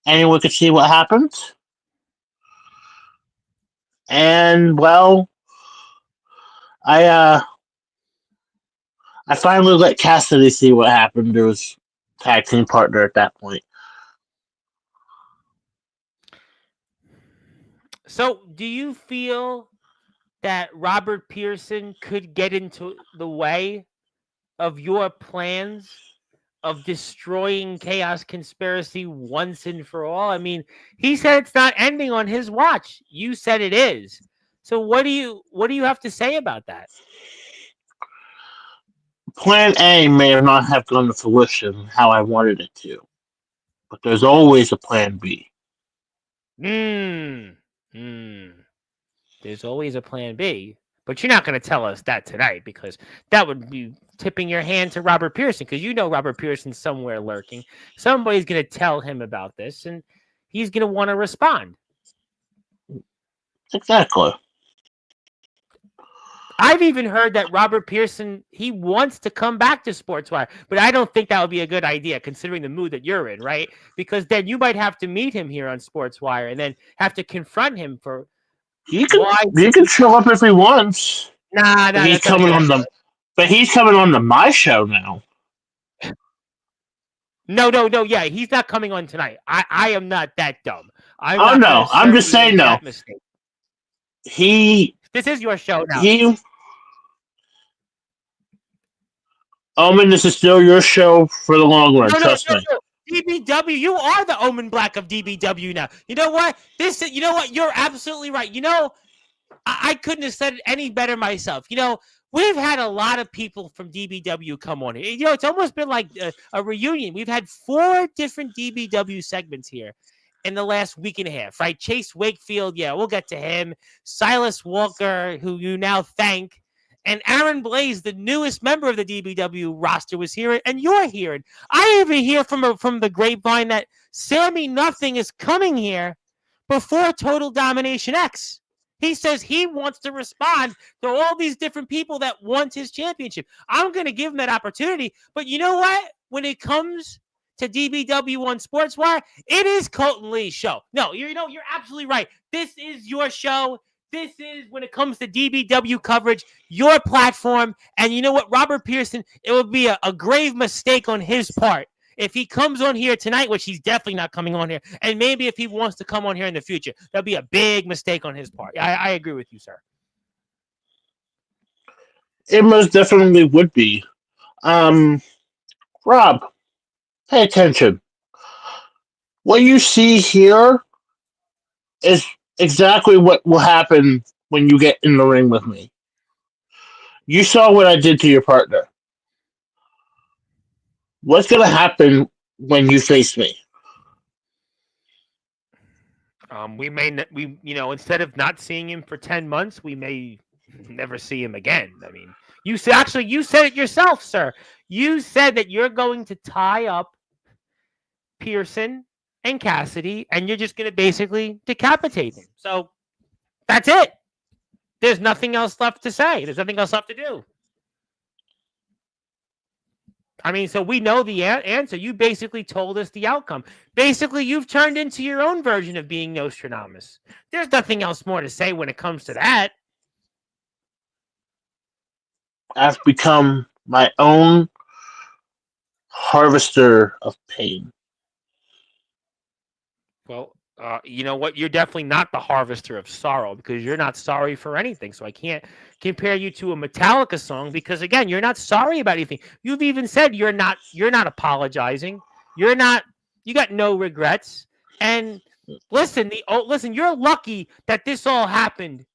anyone could see what happened. And, well, I finally let Cassidy see what happened to his tag team partner at that point. So, do you feel that Robert Pearson could get into the way of your plans of destroying Chaos Conspiracy once and for all? I mean, he said it's not ending on his watch. You said it is. So, what do you have to say about that? Plan A may or not have gone to fruition how I wanted it to, but there's always a plan B. There's always a plan B, but you're not going to tell us that tonight because that would be tipping your hand to Robert Pearson because you know Robert Pearson's somewhere lurking. Somebody's going to tell him about this, and he's going to want to respond. Exactly. I've even heard that Robert Pearson, he wants to come back to Sportswire, but I don't think that would be a good idea considering the mood that you're in, right? Because then you might have to meet him here on Sportswire and then have to confront him for He can Why? he can show up if he wants. Nah, But he's that's not a coming good on idea. the but he's coming on to my show now. No. Yeah, he's not coming on tonight. I am not that dumb. I'm Oh not going no, to I'm just certainly saying make no. that mistake. He This is your show now. Omen, this is still your show for the long run, No. trust me. DBW, you are the Omen Black of DBW now. You know what? You know what? You're absolutely right. You know, I couldn't have said it any better myself. You know, we've had a lot of people from DBW come on here. You know, it's almost been like a reunion. We've had 4 different DBW segments here in the last week and a half, right? Chase Wakefield, yeah, we'll get to him. Silas Walker, who you now thank. And Aaron Blaze, the newest member of the DBW roster, was here, and you're here. And I even hear from the grapevine that Sammy Nothing is coming here before Total Domination X. He says he wants to respond to all these different people that want his championship. I'm going to give him that opportunity. But you know what? When it comes to DBW on Sportswire, it is Colton Lee's show. No, you're absolutely right. This is your show. This is, when it comes to DBW coverage, your platform. And you know what, Robert Pearson, it would be a grave mistake on his part if he comes on here tonight, which he's definitely not coming on here, and maybe if he wants to come on here in the future, that'll be a big mistake on his part. I agree with you, sir. It most definitely would be. Rob, pay attention. What you see here is exactly what will happen when you get in the ring with me. You saw what I did to your partner. What's going to happen when you face me? We may, instead of not seeing him for 10 months, we may never see him again. I mean, you said it yourself, sir. You said that you're going to tie up Pearson and Cassidy, and you're just going to basically decapitate them. So that's it. There's nothing else left to say. There's nothing else left to do. I mean, so we know the answer. You basically told us the outcome. Basically, you've turned into your own version of being Nostradamus. There's nothing else more to say when it comes to that. I've become my own harvester of pain. Well, you know what? You're definitely not the harvester of sorrow, because you're not sorry for anything. So I can't compare you to a Metallica song, because again, you're not sorry about anything. You've even said you're not apologizing. You got no regrets. And listen, you're lucky that this all happened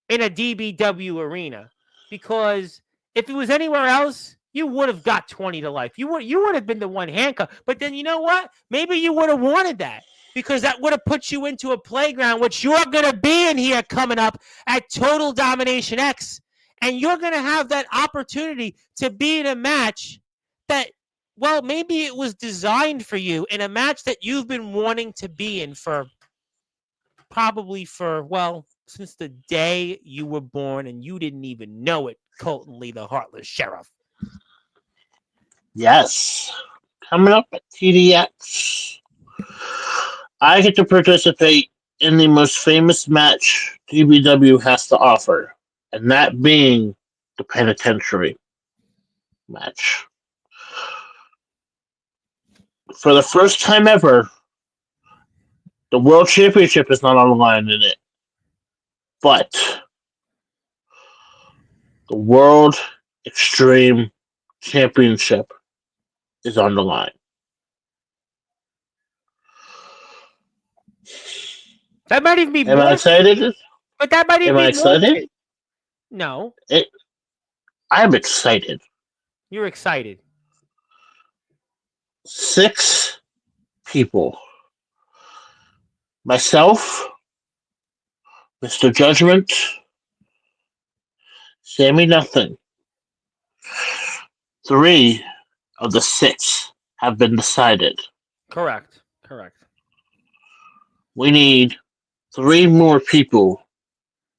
in a DBW arena, because if it was anywhere else, you would have got 20 to life. You would have been the one handcuff. But then you know what? Maybe you would have wanted that, because that would have put you into a playground, which you're going to be in here coming up at Total Domination X. And you're going to have that opportunity to be in a match that, well, maybe it was designed for you, in a match that you've been wanting to be in since the day you were born, and you didn't even know it, Colton Lee, the Heartless Sheriff. Yes. Coming up at TDX, I get to participate in the most famous match DBW has to offer, and that being the penitentiary match. For the first time ever, the World Championship is not on the line in it, but the World Extreme Championship is on the line. That might even be Am more. I excited? But that might even Am I be excited? more. No. I'm excited. You're excited. 6 people. Myself, Mr. Judgment, Sammy Nothing. 3 of the 6 have been decided. Correct. We need 3 more people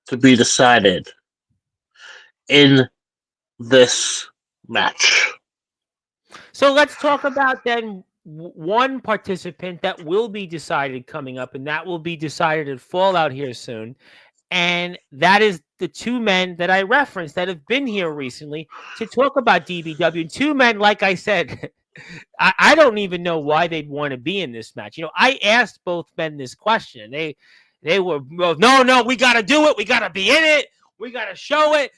to be decided in this match. So let's talk about then one participant that will be decided coming up, and that will be decided at Fallout here soon. And that is the two men that I referenced that have been here recently to talk about DBW. And two men, like I said, I don't even know why they'd want to be in this match. I asked both men this question. They were, well, no, we got to do it. We got to be in it. We got to show it.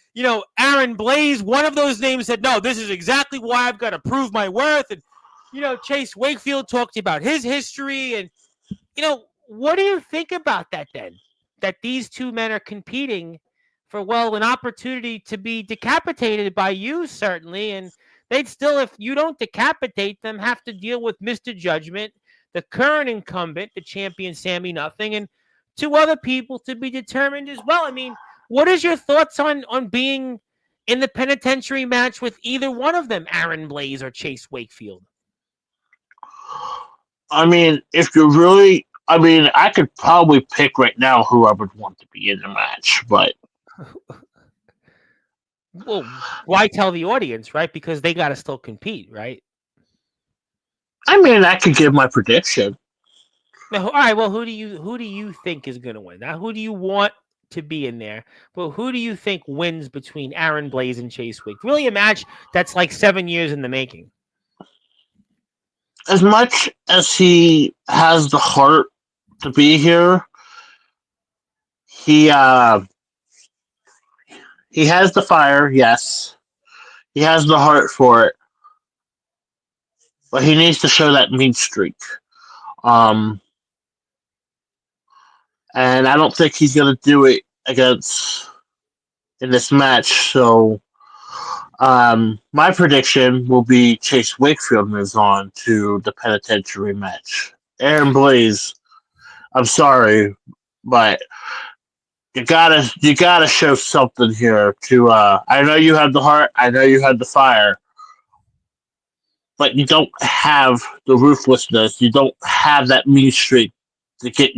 Aaron Blaze, one of those names said, no, this is exactly why I've got to prove my worth. And, Chase Wakefield talked about his history. And, what do you think about that then? That these two men are competing for, an opportunity to be decapitated by you, certainly. And they'd still, if you don't decapitate them, have to deal with Mr. Judgment, the current incumbent, the champion Sammy Nothing, and two other people to be determined as well. I mean, what is your thoughts on being in the penitentiary match with either one of them, Aaron Blaze or Chase Wakefield? I mean, if you're really, I could probably pick right now who I would want to be in the match, but well, why tell the audience, right? Because they got to still compete, right? I could give my prediction. Now, all right. Well, who do you think is going to win? Now, who do you want to be in there? But who do you think wins between Aaron Blaze and Chase Wick? Really, a match that's like 7 years in the making. As much as he has the heart to be here, he has the fire. Yes, he has the heart for it, but he needs to show that mean streak. And I don't think he's going to do it in this match. So, my prediction will be Chase Wakefield moves on to the penitentiary match. Aaron Blaze, I'm sorry, but you gotta show something here. I know you have the heart, I know you have the fire, but you don't have the ruthlessness. You don't have that mean streak to get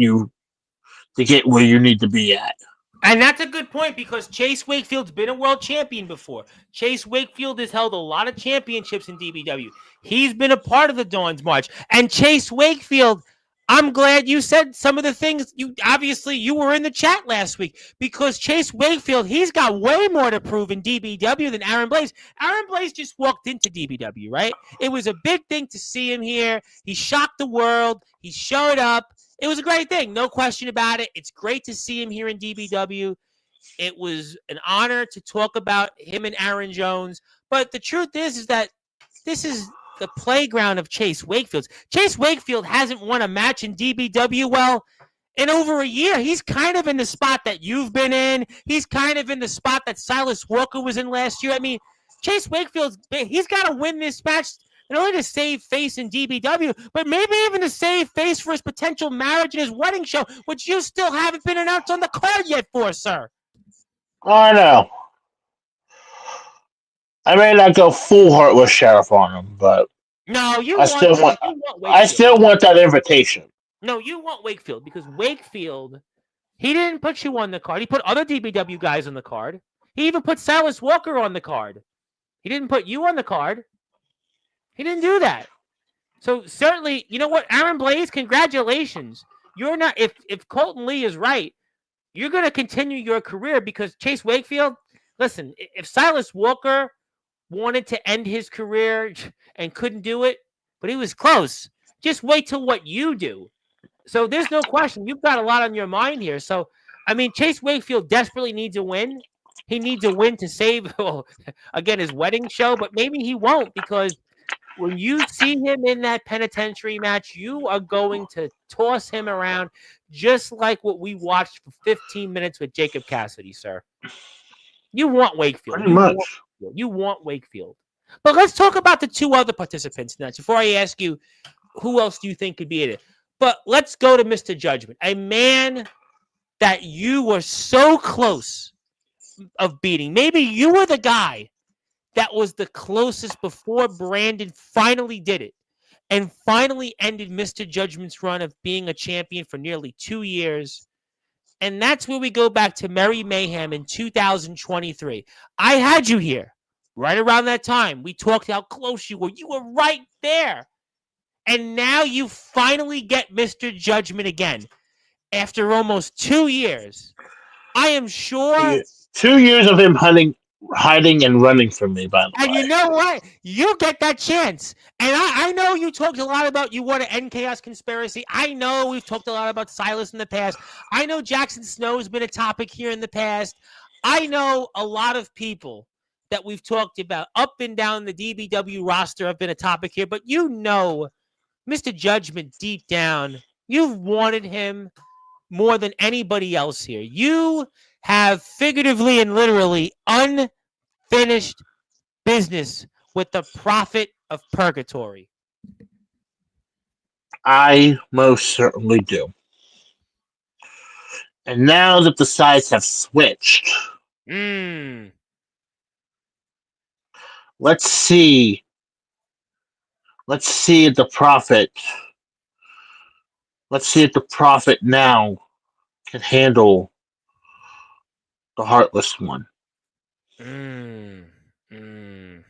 where you need to be at. And that's a good point because Chase Wakefield's been a world champion before. Chase Wakefield has held a lot of championships in DBW. He's been a part of the Dawn's March. And Chase Wakefield, I'm glad you said some of the things. You were in the chat last week because Chase Wakefield, he's got way more to prove in DBW than Aaron Blaze. Aaron Blaze just walked into DBW, right? It was a big thing to see him here. He shocked the world. He showed up. It was a great thing. No question about it. It's great to see him here in DBW. It was an honor to talk about him and Aaron Jones. But the truth is that this is the playground of Chase Wakefield. Chase Wakefield hasn't won a match in DBW, in over a year. He's kind of in the spot that you've been in. He's kind of in the spot that Silas Walker was in last year. I mean, Chase Wakefield, he's got to win this match not only to save face in DBW, but maybe even to save face for his potential marriage and his wedding show, which you still haven't been announced on the card yet for, sir. I know. I may not go full Heartless Sheriff on him, but no, I still want that invitation. No, you want Wakefield because Wakefield, he didn't put you on the card. He put other DBW guys on the card. He even put Silas Walker on the card. He didn't put you on the card. He didn't do that. So certainly, you know what, Aaron Blaze, congratulations. You're not, if Colten Lee is right, you're going to continue your career because Chase Wakefield, listen, if Silas Walker wanted to end his career and couldn't do it, but he was close, just wait till what you do. So there's no question. You've got a lot on your mind here. So, I mean, Chase Wakefield desperately needs a win. He needs a win to save, again, his wedding show, but maybe he won't because when you see him in that penitentiary match, you are going to toss him around just like what we watched for 15 minutes with Jacob Cassidy, sir. You want Wakefield. Pretty much. You want Wakefield. But let's talk about the two other participants next before I ask you who else do you think could be in it. But let's go to Mr. Judgment, a man that you were so close of beating. Maybe you were the guy that was the closest before Brandon finally did it and finally ended Mr. Judgment's run of being a champion for nearly 2 years. And that's where we go back to Merry Mayhem in 2023. I had you here right around that time. We talked how close you were. You were right there. And now you finally get Mr. Judgment again after almost 2 years. I am sure. 2 years of him hiding and running from me, by the And you way. know what? You get that chance. And I know you talked a lot about you want to end Chaos Conspiracy. I know we've talked a lot about Silas in the past. I know Jackson Snow's been a topic here in the past. I know a lot of people that we've talked about up and down the DBW roster have been a topic here. But you know, Mr. Judgment, deep down, you've wanted him more than anybody else here. You have figuratively and literally unfinished business with the prophet of purgatory. I most certainly do. And now that the sides have switched, Mm. let's see. Let's see if the prophet. Let's see if the prophet now can handle the heartless one. Mm. Mm.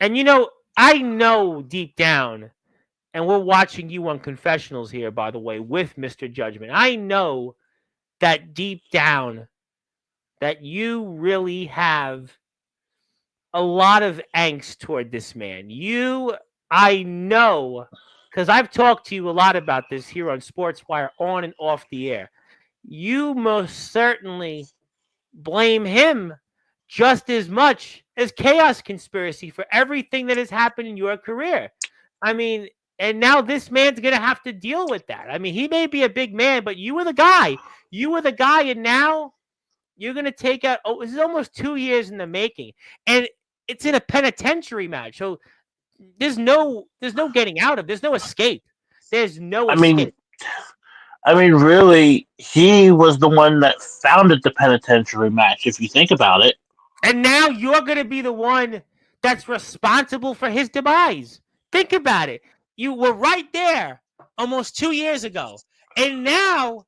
And you know, I know deep down, and we're watching you on confessionals here, by the way, with Mr. Judgment. I know that deep down that you really have a lot of angst toward this man. I know, because I've talked to you a lot about this here on Sportswire on and off the air. You most certainly blame him just as much as Chaos Conspiracy for everything that has happened in your career. I mean, and now this man's going to have to deal with that. I mean, he may be a big man, but you were the guy. You were the guy, and now you're going to take out. Oh, this is almost 2 years in the making, and it's in a penitentiary match. So there's no getting out of. There's no escape. There's no I escape. mean, really, he was the one that founded the penitentiary match. If you think about it, And now you're going to be the one that's responsible for his demise. Think about it. You were right there almost 2 years ago. And now,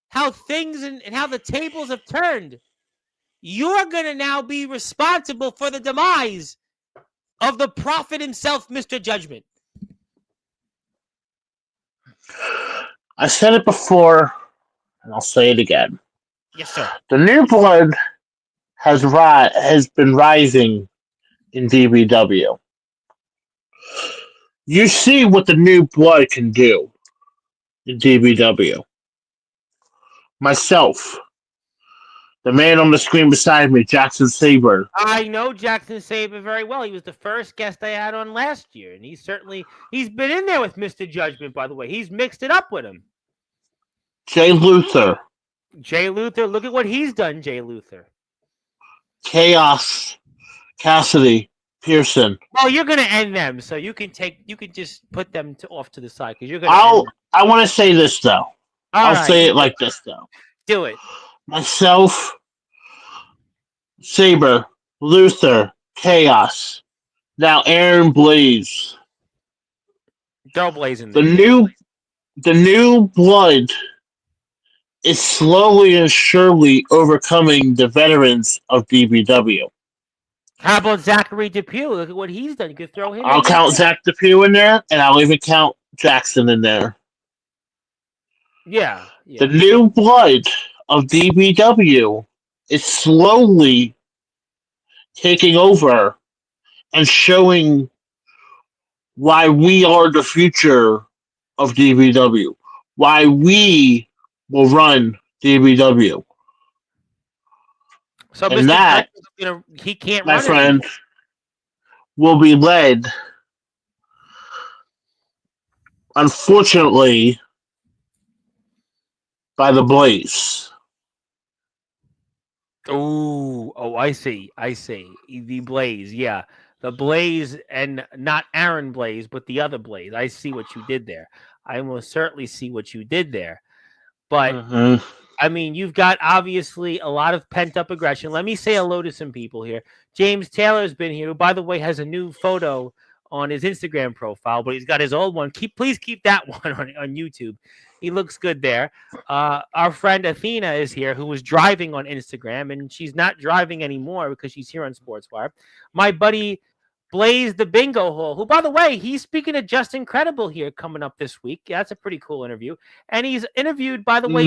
how things and how the tables have turned, you're going to now be responsible for the demise of the prophet himself, Mr. Judgment. I said it before, and I'll say it again. Yes, sir. The new blood has been rising in DBW. You see what the new blood can do in DBW. Myself, the man on the screen beside me, Jackson Saber. I know Jackson Saber very well. He was the first guest I had on last year, and he's been in there with Mr. Judgment, by the way. He's mixed it up with him. Jay Luther. Jay Luther, look at what he's done, Jay Luther. Chaos. Cassidy. Pearson. Well, you're going to end them, so you can just put them off to the side because you're going to. I want to say this though. I'll say it like this though. Do it. Myself, Saber, Luther, Chaos. Now Aaron Blaze. They're blazing. The new blood is slowly and surely overcoming the veterans of DBW. How about Zachary Depew? Look at what he's done. You could throw him. I'll count Zach Depew in there, and I'll even count Jackson in there. Yeah. The new blood of DBW is slowly taking over and showing why we are the future of DBW, why we will run DBW. So and Mr. that, he can't my run friend, anymore. will be led, unfortunately, by the Blaze. Oh, I see. The Blaze, yeah. The Blaze, and not Aaron Blaze, but the other Blaze. I see what you did there. I most certainly see what you did there. But, I mean, you've got obviously a lot of pent-up aggression. Let me say hello to some people here. James Taylor's been here, who, by the way, has a new photo on his Instagram profile, but he's got his old one. Please keep that one on YouTube. He looks good there. Our friend Athena is here, who was driving on Instagram, and she's not driving anymore because she's here on Sportswire. My buddy Blaze the Bingo Hole, who, by the way, he's speaking to Just Incredible here coming up this week. That's a pretty cool interview. And he's interviewed, by the way,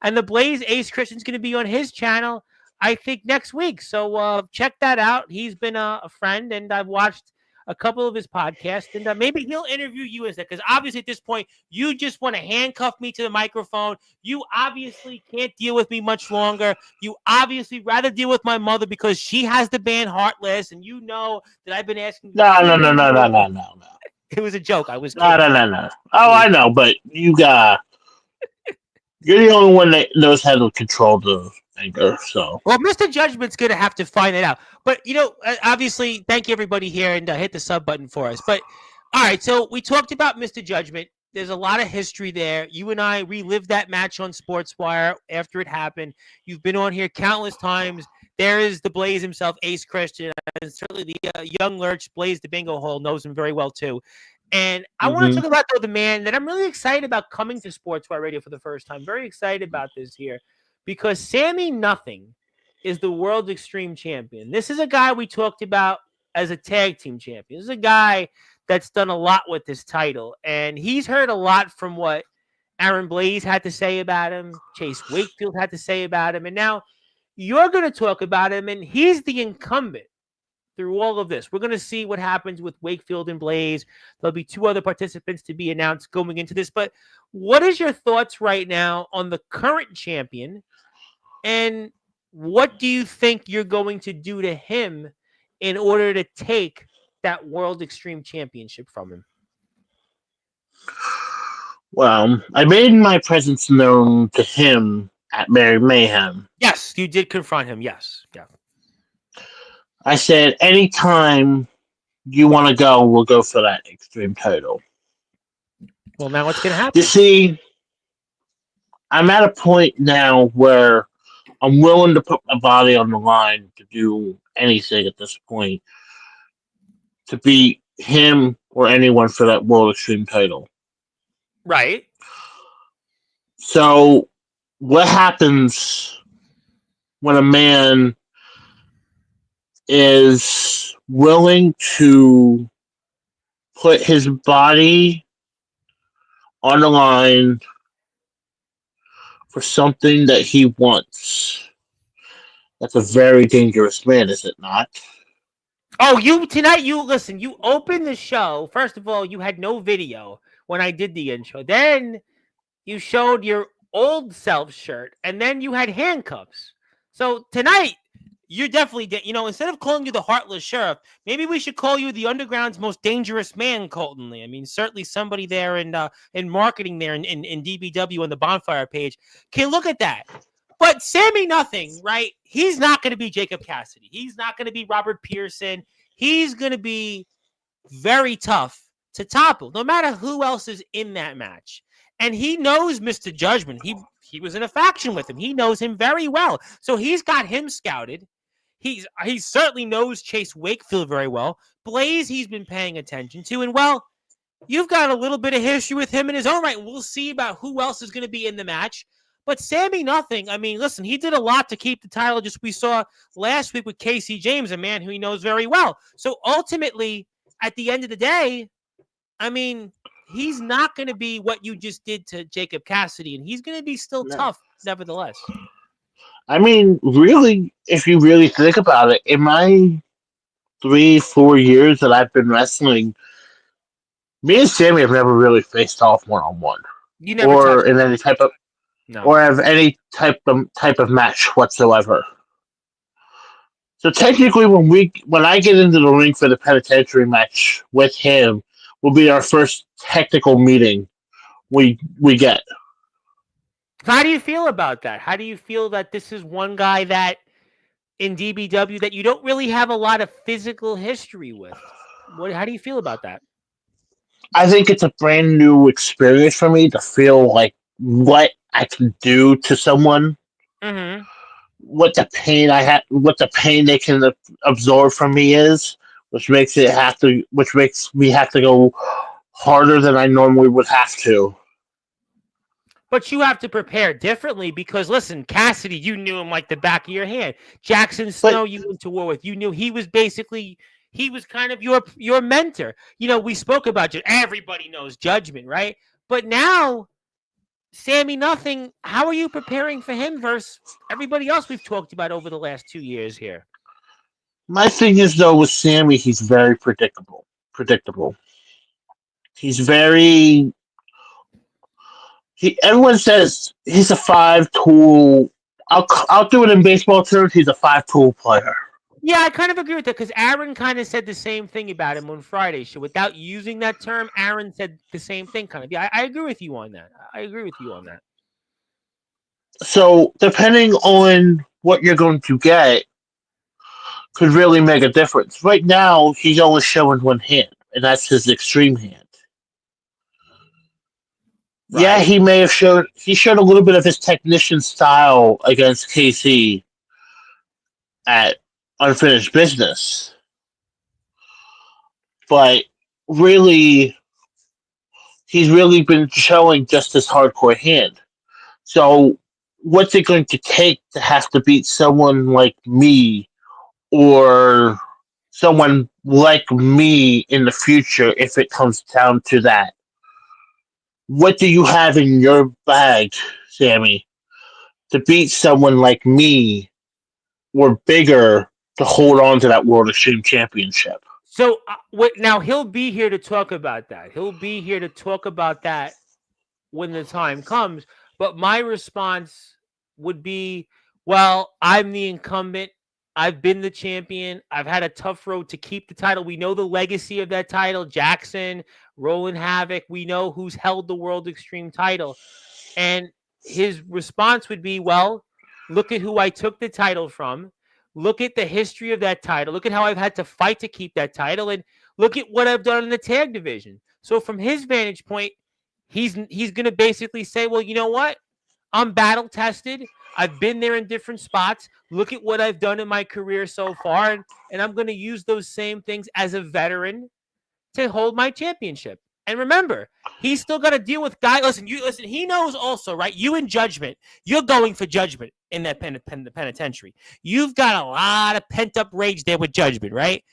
And the Blaze Ace Christian's going to be on his channel, I think, next week. So check that out. He's been a friend, and I've watched a couple of his podcasts, and maybe he'll interview you instead. Because obviously at this point, you just want to handcuff me to the microphone. You obviously can't deal with me much longer. You obviously rather deal with my mother because she has the band Heartless, and you know that I've been asking. No. It was a joke. I was No. kidding. Oh, I know, but you're the only one that knows how to control the anger. So, Well, Mr. Judgment's going to have to find it out. But, obviously, thank you, everybody here, and hit the sub button for us. But, all right, so we talked about Mr. Judgment. There's a lot of history there. You and I relived that match on Sportswire after it happened. You've been on here countless times. There is the Blaze himself, Ace Christian, and certainly the young Lurch, Blaze the Bingo Hole, knows him very well, too. And I want to talk about, though, the man that I'm really excited about coming to Sportswire Radio for the first time. Very excited about this here. Because Sammy Nothing is the World Extreme Champion. This is a guy we talked about as a tag team champion. This is a guy that's done a lot with this title. And he's heard a lot from what Aaron Blaze had to say about him, Chase Wakefield had to say about him. And now you're going to talk about him, and he's the incumbent through all of this. We're going to see what happens with Wakefield and Blaze. There'll be 2 other participants to be announced going into this. But what is your thoughts right now on the current champion? And what do you think you're going to do to him in order to take that World Extreme Championship from him? Well, I made my presence known to him at Mary Mayhem. Yes, you did confront him. Yes. Yeah. I said, anytime you want to go, we'll go for that Extreme title. Well, now what's going to happen? You see, I'm at a point now where I'm willing to put my body on the line to do anything at this point to beat him or anyone for that World Extreme title. Right. So, what happens when a man is willing to put his body on the line for something that he wants? That's a very dangerous man, is it not? Oh, you opened the show. First of all, you had no video when I did the intro. Then you showed your old self shirt, and then you had handcuffs. So tonight, you're definitely, instead of calling you the Heartless Sheriff, maybe we should call you the Underground's most dangerous man, Colten Lee. I mean, certainly somebody there in marketing there in DBW on the Bonfire page can look at that. But Sammy Nothing, right? He's not going to be Jacob Cassidy. He's not going to be Robert Pearson. He's going to be very tough to topple, no matter who else is in that match. And he knows Mr. Judgment. He was in a faction with him. He knows him very well. So he's got him scouted. He certainly knows Chase Wakefield very well. Blaze, he's been paying attention to. And, well, you've got a little bit of history with him in his own right. We'll see about who else is going to be in the match. But Sammy Nothing, I mean, listen, he did a lot to keep the title. Just we saw last week with Casey James, a man who he knows very well. So ultimately, at the end of the day, I mean, he's not going to be what you just did to Jacob Cassidy, and he's going to be still tough, nevertheless. I mean, really, if you really think about it, in my 3-4 years that I've been wrestling, me and Sammy have never really faced off one-on-one. You never or in any type of or have any type of match whatsoever. So technically, when I get into the ring for the penitentiary match with him, will be our first technical meeting we get. How do you feel about that? How do you feel that this is one guy that in DBW that you don't really have a lot of physical history with? How do you feel about that? I think it's a brand new experience for me to feel like what I can do to someone. Mm-hmm. What the pain they can absorb from me is, which makes me have to go harder than I normally would have to. But you have to prepare differently because, listen, Cassidy, you knew him like the back of your hand. Jackson Snow, you went to war with. You knew he was kind of your mentor. We spoke about everybody knows Judgment, right? But now Sammy Nothing, how are you preparing for him versus everybody else we've talked about over the last 2 years here? My thing is though with Sammy, he's very predictable. Predictable. He's very. Everyone says he's a five-tool. I'll do it in baseball terms. He's a five-tool player. Yeah, I kind of agree with that because Aaron kind of said the same thing about him on Friday. So without using that term, Aaron said the same thing kind of. Yeah, I agree with you on that. I agree with you on that. So depending on what you're going to get, could really make a difference. Right now, he's only showing one hand, and that's his extreme hand. Yeah, Right. he may have showed. He showed a little bit of his technician style against KC at Unfinished Business, but really, he's really been showing just his hardcore hand. So, what's it going to take to have to beat someone like me or someone like me in the future if it comes down to that? What do you have in your bag, Sammy, to beat someone like me or bigger to hold on to that World Extreme Championship? So now he'll be here to talk about that. He'll be here to talk about that when the time comes. But my response would be, well, I'm the incumbent. I've been the champion. I've had a tough road to keep the title. We know the legacy of that title. Jackson, Roland Havoc. We know who's held the World Extreme title. And his response would be, well, look at who I took the title from. Look at the history of that title. Look at how I've had to fight to keep that title. And look at what I've done in the tag division. So from his vantage point, he's going to basically say, well, you know what? I'm battle tested. I've been there in different spots. Look at what I've done in my career so far. And I'm going to use those same things as a veteran to hold my championship. And remember, he's still got to deal with guys. Listen, he knows also, right? You in Judgment, you're going for Judgment in that penitentiary. You've got a lot of pent-up rage there with Judgment, right?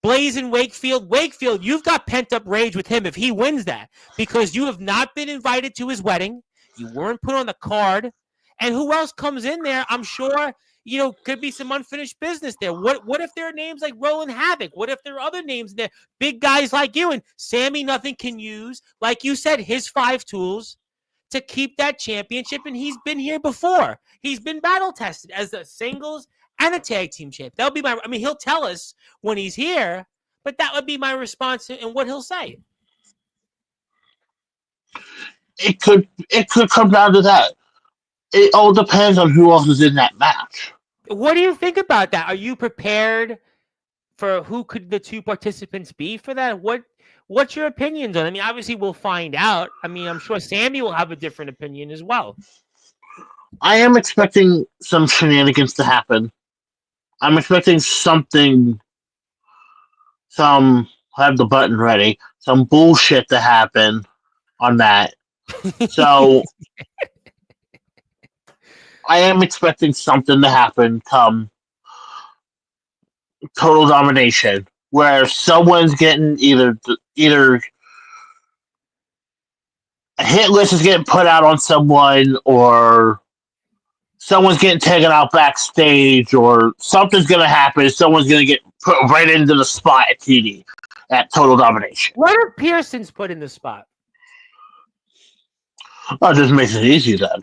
Blazing Wakefield, you've got pent-up rage with him if he wins that because you have not been invited to his wedding. You weren't put on the card. And who else comes in there? I'm sure, could be some unfinished business there. What if there are names like Roland Havoc? What if there are other names there? Big guys like you and Sammy Nothing can use, like you said, his 5 tools to keep that championship. And he's been here before. He's been battle tested as a singles and a tag team champ. That'll be he'll tell us when he's here, but that would be my response and what he'll say. It could come down to that. It all depends on who else is in that match. What do you think about that? Are you prepared for who could the 2 participants be for that? What's your opinions on it? Obviously we'll find out. I'm sure Sammy will have a different opinion as well. I am expecting some shenanigans to happen. I'm expecting something, I have the button ready, some bullshit to happen on that. So I am expecting something to happen come Total Domination, where someone's getting either a hit list is getting put out on someone, or someone's getting taken out backstage, or something's going to happen. Someone's going to get put right into the spot at TD at Total Domination. What if Pearson's put in the spot? Oh, it just makes it easy then.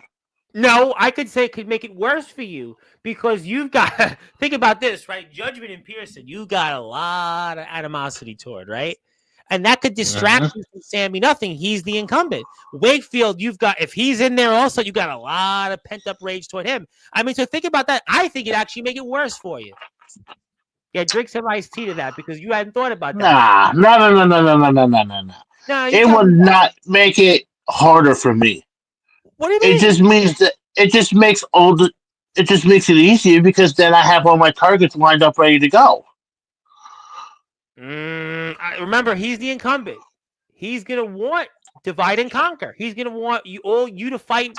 No, I could say it could make it worse for you because you've got think about this, right? Judgment and Pearson, you got a lot of animosity toward, right? And that could distract you from Sammy Nothing. He's the incumbent. Wakefield, if he's in there also, you got a lot of pent-up rage toward him. So think about that. I think it actually make it worse for you. Yeah, drink some iced tea to that because you hadn't thought about that. No. It would not make it harder for me. What do you mean? It just means that it just makes it easier because then I have all my targets lined up ready to go. Remember, he's the incumbent. He's gonna want divide and conquer. He's gonna want you to fight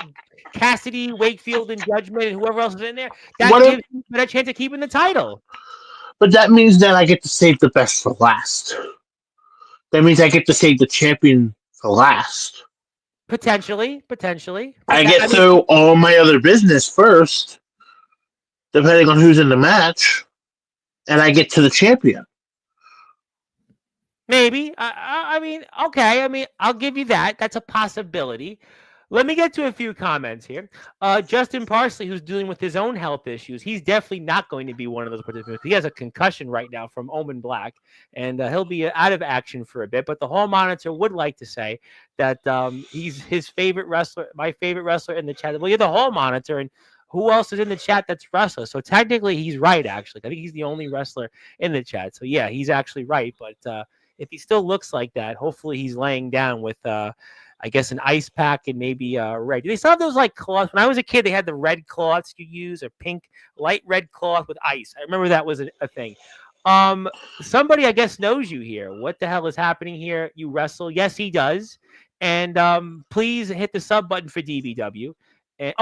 Cassidy, Wakefield, and Judgment, and whoever else is in there. That gives you a better chance of keeping the title. But that means that I get to save the best for last. That means I get to save the champion for last. Potentially. I get through all my other business first, depending on who's in the match, and I get to the champion. Maybe. I mean, okay. I mean, I'll give you that. That's a possibility. Let me get to a few comments here. Justin Parsley, who's dealing with his own health issues, he's definitely not going to be one of those participants. He has a concussion right now from Omen Black, and he'll be out of action for a bit. But the Hall Monitor would like to say that he's his favorite wrestler, my favorite wrestler in the chat. Well, you're the Hall Monitor, and who else is in the chat that's wrestler? So technically, he's right, actually. I think he's the only wrestler in the chat. So, yeah, he's actually right. But if he still looks like that, hopefully he's laying down with I guess an ice pack and maybe red. They still have those like cloths. When I was a kid, they had the red cloths you use, or pink, light red cloth with ice. I remember that was a thing. Somebody I guess knows you here. What the hell is happening here? You wrestle? Yes, he does. And please hit the sub button for DBW. And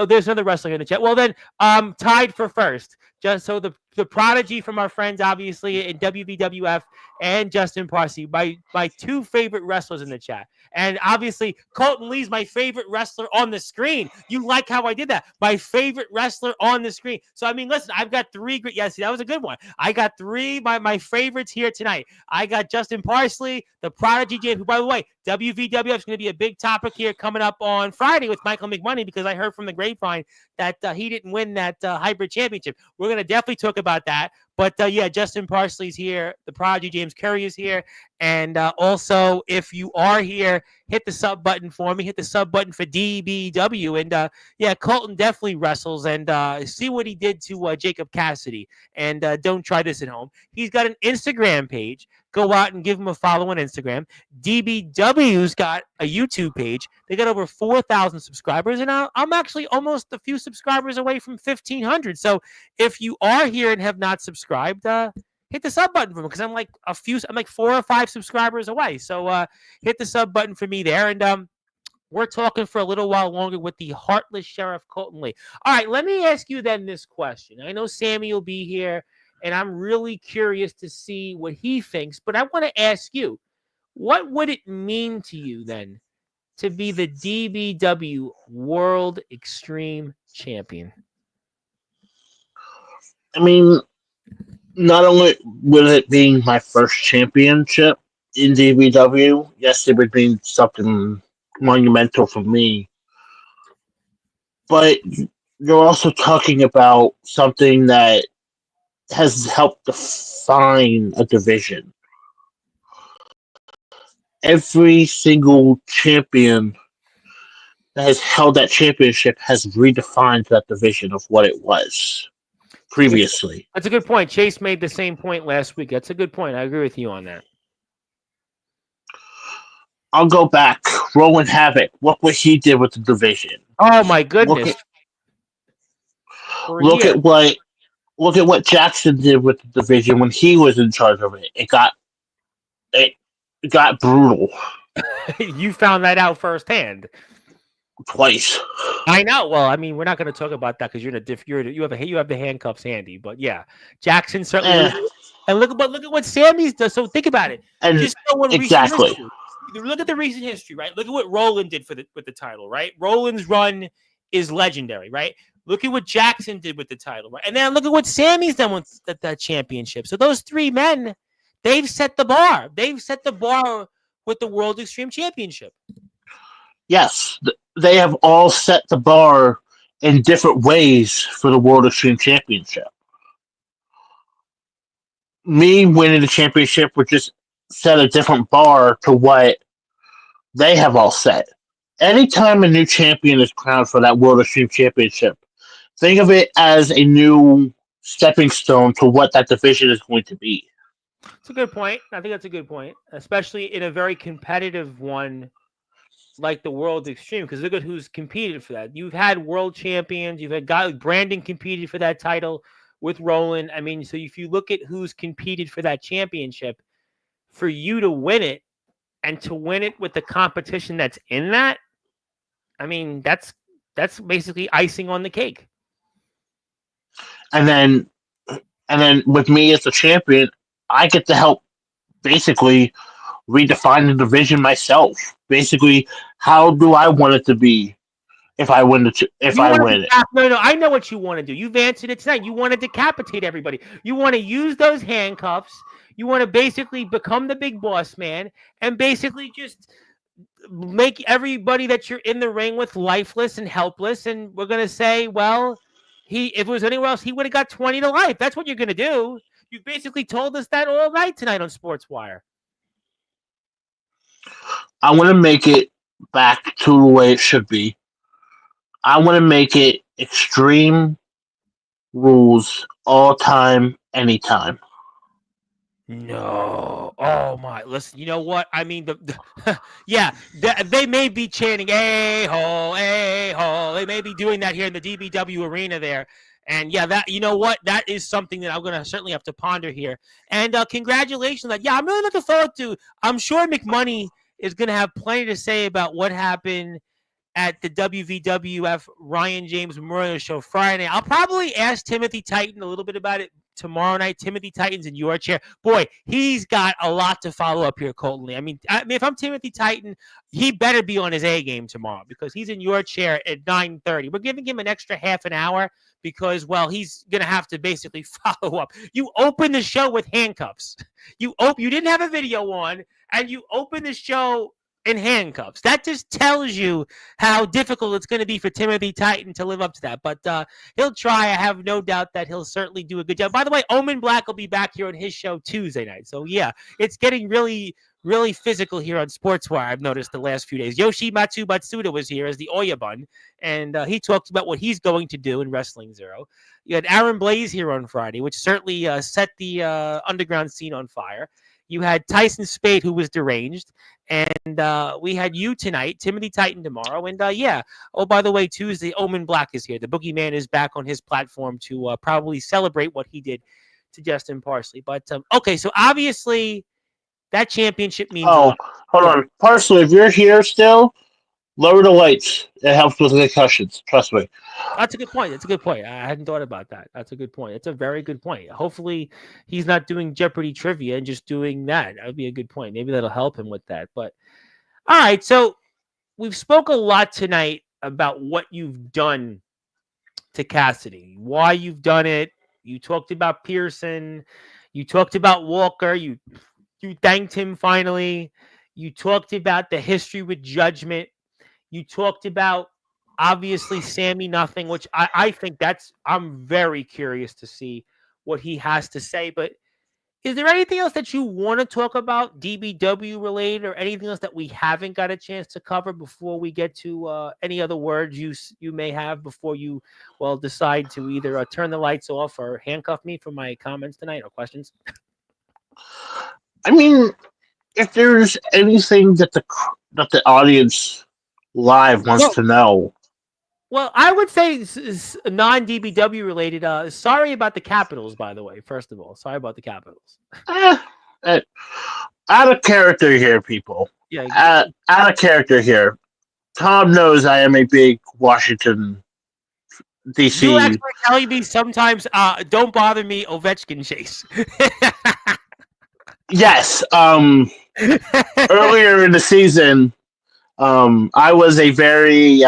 there's another wrestler in the chat. Well then, tied for first. Just so the prodigy from our friends, obviously in WBWF, and Justin Parsley, my two favorite wrestlers in the chat. And obviously, Colten Lee's my favorite wrestler on the screen. You like how I did that? My favorite wrestler on the screen. So, I mean, listen, I've got three great. Yes, that was a good one. I got three, my favorites here tonight. I got Justin Parsley, the Prodigy James, who, by the way, WVWF is going to be a big topic here coming up on Friday with Michael McMoney, because I heard from the grapevine that he didn't win that hybrid championship. We're going to definitely talk about that. But, yeah, Justin Parsley's here. The Prodigy James Curry is here. And also, if you are here, hit the sub button for me. Hit the sub button for DBW. And, yeah, Colten definitely wrestles. And see what he did to Jacob Cassidy. And don't try this at home. He's got an Instagram page. Go out and give him a follow on Instagram. DBW's got a YouTube page. They got over 4,000 subscribers, and I'm actually almost a few subscribers away from 1,500. So if you are here and have not subscribed, hit the sub button for me, because I'm like 4 or 5 subscribers away. So hit the sub button for me there, and we're talking for a little while longer with the Heartless Sheriff Colten Lee. All right, let me ask you then this question. I know Sammy will be here, and I'm really curious to see what he thinks. But I want to ask you, what would it mean to you then to be the DBW World Extreme Champion? I mean, not only with it being my first championship in DBW, yes, it would mean something monumental for me. But you're also talking about something that has helped define a division. Every single champion that has held that championship has redefined that division of what it was previously. That's a good point. Chase made the same point last week. That's a good point. I agree with you on that. I'll go back. Roland Havoc. Look what he did with the division. Oh my goodness! Look at what Jackson did with the division when he was in charge of it. It got brutal. You found that out firsthand. Twice. I know. Well, I mean, we're not going to talk about that because you have the handcuffs handy. But yeah, Jackson certainly. And look at what Sammy's does. So think about it. And just what exactly. Look at the recent history, right? Look at what Roland did with the title, right? Roland's run is legendary, right? Look at what Jackson did with the title, right? And then look at what Sammy's done with that championship. So those three men, they've set the bar. They've set the bar with the World Extreme Championship. Yes, they have all set the bar in different ways for the World Extreme Championship. Me winning the championship would just set a different bar to what they have all set. Anytime a new champion is crowned for that World Extreme Championship, think of it as a new stepping stone to what that division is going to be. It's a good point. I think that's a good point, especially in a very competitive one like the World Extreme, because look at who's competed for that. You've had world champions. You've had guys. Brandon competed for that title with Roland. I mean, so if you look at who's competed for that championship, for you to win it and to win it with the competition that's in that, I mean, that's basically icing on the cake. And then with me as the champion, I get to help basically redefine the division myself. Basically, how do I want it to be if I win it? No, I know what you want to do. You've answered it tonight. You want to decapitate everybody. You want to use those handcuffs. You want to basically become the big boss man and basically just make everybody that you're in the ring with lifeless and helpless. And we're going to say, well, if it was anywhere else, he would have got 20 to life. That's what you're going to do. You basically told us that all night tonight on Sportswire. I want to make it back to the way it should be. I want to make it extreme rules all time, anytime. No. Oh my. Listen, you know what? I mean, yeah, they may be chanting a-hole, a-hole. They may be doing that here in the DBW arena there. And yeah, that, you know what? That is something that I'm going to certainly have to ponder here. And congratulations. Yeah, I'm really looking forward to, I'm sure McMoney is going to have plenty to say about what happened at the WVWF Ryan James Memorial Show Friday. I'll probably ask Timothy Titan a little bit about it tomorrow night. Timothy Titan's in your chair. Boy, he's got a lot to follow up here, Colten. I mean, if I'm Timothy Titan, he better be on his A game tomorrow because he's in your chair at 9:30. We're giving him an extra half an hour because, well, he's going to have to basically follow up. You open the show with handcuffs. You didn't have a video on, and you open the show in handcuffs. That just tells you how difficult it's going to be for Timothy Titan to live up to that. But he'll try. I have no doubt that he'll certainly do a good job. By the way, Omen Black will be back here on his show Tuesday night. So, yeah, it's getting really, really physical here on Sportswire, I've noticed the last few days. Yoshi Matsuda was here as the Oyabun, and he talked about what he's going to do in Wrestling Zero. You had Aaron Blaze here on Friday, which certainly set the underground scene on fire. You had Tyson Spade, who was deranged. And we had you tonight, Timothy Titan tomorrow. And yeah, oh, by the way, Tuesday, Omen Black is here. The Boogeyman is back on his platform to probably celebrate what he did to Justin Parsley. But okay, so obviously that championship means a lot. Hold on. Parsley, if you're here still, lower the lights. It helps with the concussions. Trust me. That's a good point. I hadn't thought about that. That's a good point. It's a very good point. Hopefully he's not doing Jeopardy trivia and just doing that. That would be a good point. Maybe that'll help him with that. But all right, so we've spoke a lot tonight about what you've done to Cassidy, why you've done it. You talked about Pearson. You talked about Walker. You thanked him finally. You talked about the history with Judgment. You talked about, obviously, Sammy Nothing, which I think I'm very curious to see what he has to say. But is there anything else that you want to talk about, DBW related, or anything else that we haven't got a chance to cover before we get to any other words you may have before you, well, decide to either turn the lights off or handcuff me for my comments tonight or questions? I mean, if there's anything that the audience live wants to know. Well, I would say non-DBW related. Sorry about the Capitals, by the way. First of all, sorry about the Capitals. Out of character here, people. Yeah. Out of character here. Tom knows I am a big Washington, D.C. You actually tell me sometimes, don't bother me, Ovechkin chase. Yes. Earlier in the season, I was a very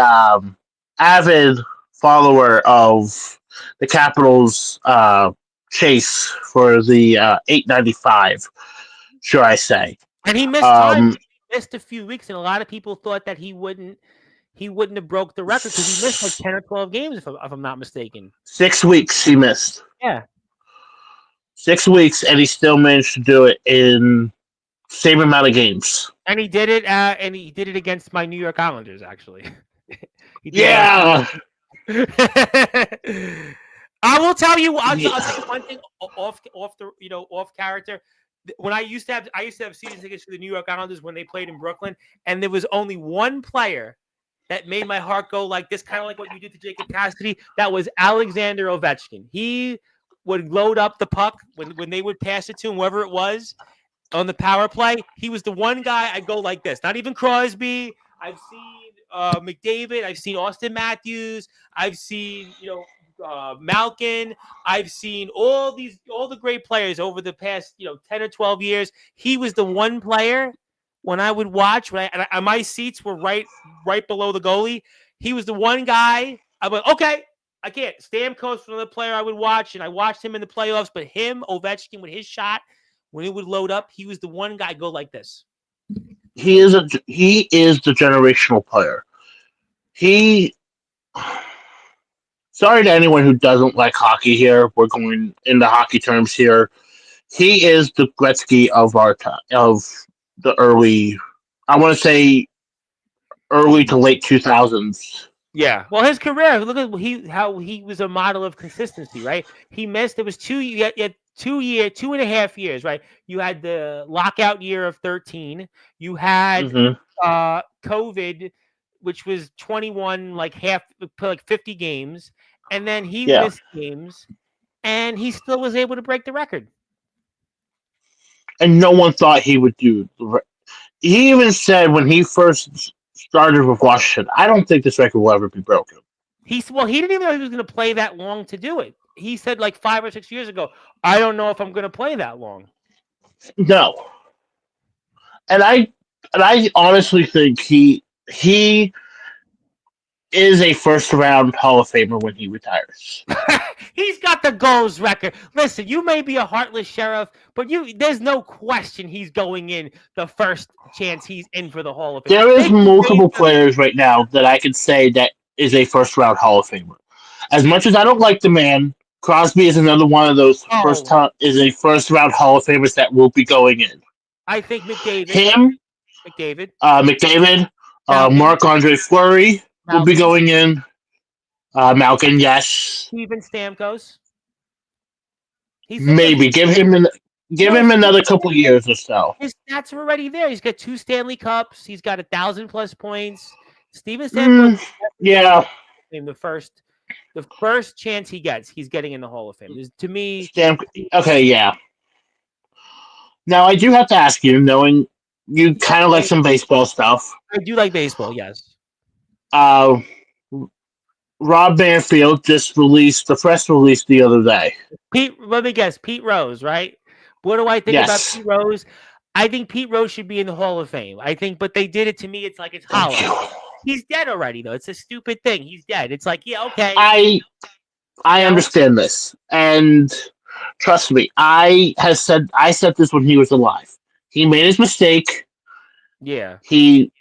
avid follower of the Capitals chase for the 895, should I say. And he missed time. He missed a few weeks, and a lot of people thought that he wouldn't have broke the record because he missed like 10 or 12 games, if I'm not mistaken. 6 weeks he missed. Yeah. 6 weeks, and he still managed to do it in same amount of games. And he did it. And he did it against my New York Islanders, actually. Yeah. I will tell you. I'll tell you one thing off character. When I used to have season tickets for the New York Islanders when they played in Brooklyn, and there was only one player that made my heart go like this, kind of like what you did to Jacob Cassidy. That was Alexander Ovechkin. He would load up the puck when they would pass it to him, whoever it was, on the power play. He was the one guy I'd go like this. Not even Crosby. I've seen McDavid. I've seen Austin Matthews. I've seen Malkin. I've seen all the great players over the past 10 or 12 years. He was the one player when I would watch, my seats were right below the goalie. He was the one guy. I went, okay, I can't. Stamkos was another player I would watch, and I watched him in the playoffs. But him, Ovechkin, with his shot, when it would load up, he was the one guy go like this. He is the generational player. He. Sorry to anyone who doesn't like hockey here. We're going into hockey terms here. He is the Gretzky of our time, of the early, I want to say, early to late 2000s. Yeah. Well, his career, look at how he was a model of consistency, right? He missed, it was 2.5 years, right? You had the lockout year of 13. You had COVID, which was 21, like 50 games. And then he missed games, and he still was able to break the record. And no one thought he would do. He even said when he first started with Washington, I don't think this record will ever be broken. He didn't even know he was going to play that long to do it. He said like 5 or 6 years ago, I don't know if I'm going to play that long. No. And I honestly think he is a first-round Hall of Famer when he retires. He's got the goals record. Listen, you may be a heartless sheriff, but there's no question he's going in the first chance he's in for the Hall of Fame. There is multiple players right now that I could say that is a first-round Hall of Famer. As much as I don't like the man, Crosby is another one of those is a first-round Hall of Famers that will be going in. I think McDavid. McDavid. Marc-Andre Fleury will be going in. Malkin, yes. Steven Stamkos. Maybe give him another couple years or so. His stats are already there. He's got 2 Stanley Cups. He's got 1,000+ points. Steven Stamkos. The first chance he gets, he's getting in the Hall of Fame. To me, okay, yeah. Now I do have to ask you, knowing you kind of like some baseball stuff. I do like baseball, yes. Rob Manfred just released the press release the other day. Let me guess, Pete Rose, right? What do I think about Pete Rose? I think Pete Rose should be in the Hall of Fame. But they did it to me. It's like it's hollow. He's dead already, though. It's a stupid thing. He's dead. It's like, yeah, okay. I understand this, and trust me, I said this when he was alive. He made his mistake. Yeah. He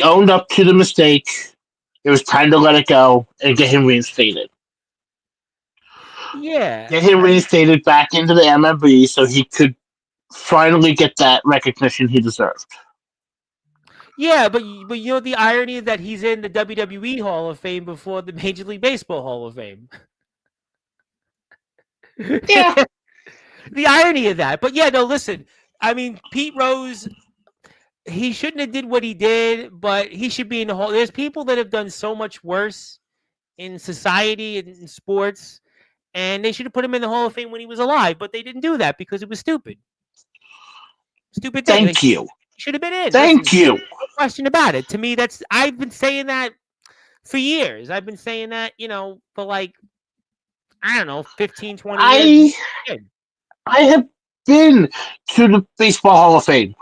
owned up to the mistake. It was time to let it go and get him reinstated. Yeah. Get him reinstated back into the MLB so he could finally get that recognition he deserved. Yeah, but you know the irony is that he's in the WWE Hall of Fame before the Major League Baseball Hall of Fame. Yeah. The irony of that. But yeah, no, listen. I mean, Pete Rose, he shouldn't have did what he did, but he should be in the Hall. There's people that have done so much worse in society and in sports, and they should have put him in the Hall of Fame when he was alive, but they didn't do that because it was stupid. Stupid thing. Thank you. Should have been in. Thank you. No question about it. To me, I've been saying that for years. I've been saying that, for like, I don't know, 15, 20 years. I have been to the Baseball Hall of Fame.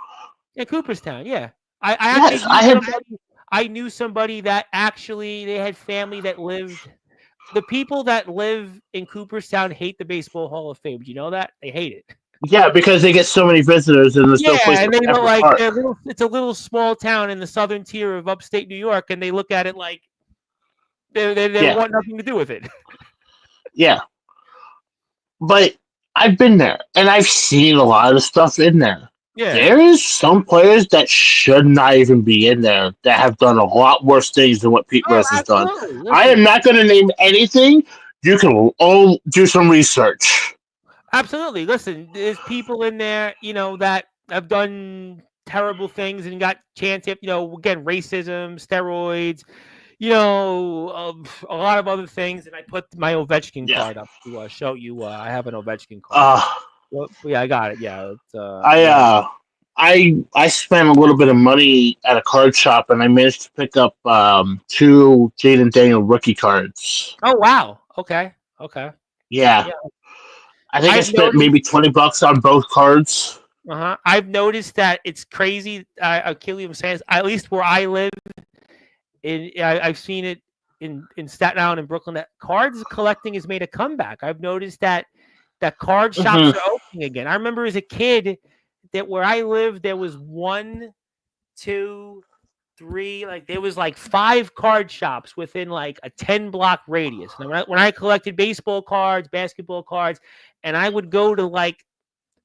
Yeah, Cooperstown, yeah. I knew somebody that actually, they had family that lived. The people that live in Cooperstown hate the Baseball Hall of Fame. Do you know that? They hate it. Yeah, because they get so many visitors and there's no place and to they know, like, it's a little small town in the southern tier of upstate New York, and they look at it like they want nothing to do with it. Yeah. But I've been there, and I've seen a lot of the stuff in there. Yeah. There is some players that should not even be in there that have done a lot worse things than what Pete Rose has done. Listen, I am not going to name anything. You can all do some research. Absolutely. Listen, there's people in there, that have done terrible things and got chance, again, racism, steroids, a lot of other things. And I put my Ovechkin card up to show you. I have an Ovechkin card. I got it. Yeah. I spent a little bit of money at a card shop, and I managed to pick up 2 Jaden Daniel rookie cards. Oh wow! Okay. Yeah. I think I spent maybe $20 on both cards. I've noticed that it's crazy. Achille was saying, at least where I live, I've seen it in Staten Island and Brooklyn that cards collecting has made a comeback. I've noticed that card shops Hmm. are opening again. I remember as a kid that where I lived, there was one, two, three, like there was like 5 card shops within like a 10-block radius. And when I collected baseball cards, basketball cards, and I would go to like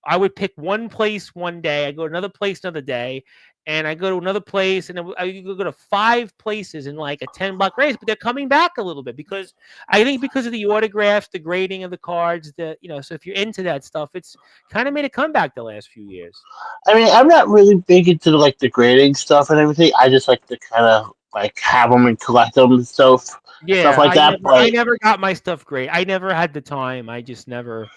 I would pick one place one day, I go to another place another day, and I go to another place, and I go to 5 places in like a 10-block radius. But they're coming back a little bit because I think because of the autographs, the grading of the cards, so if you're into that stuff, it's kind of made a comeback the last few years. I mean, I'm not really big into like the grading stuff and everything. I just like to kind of like have them and collect them and stuff Yeah, like I that. never, I But never got my stuff great. I never had the time. I just never,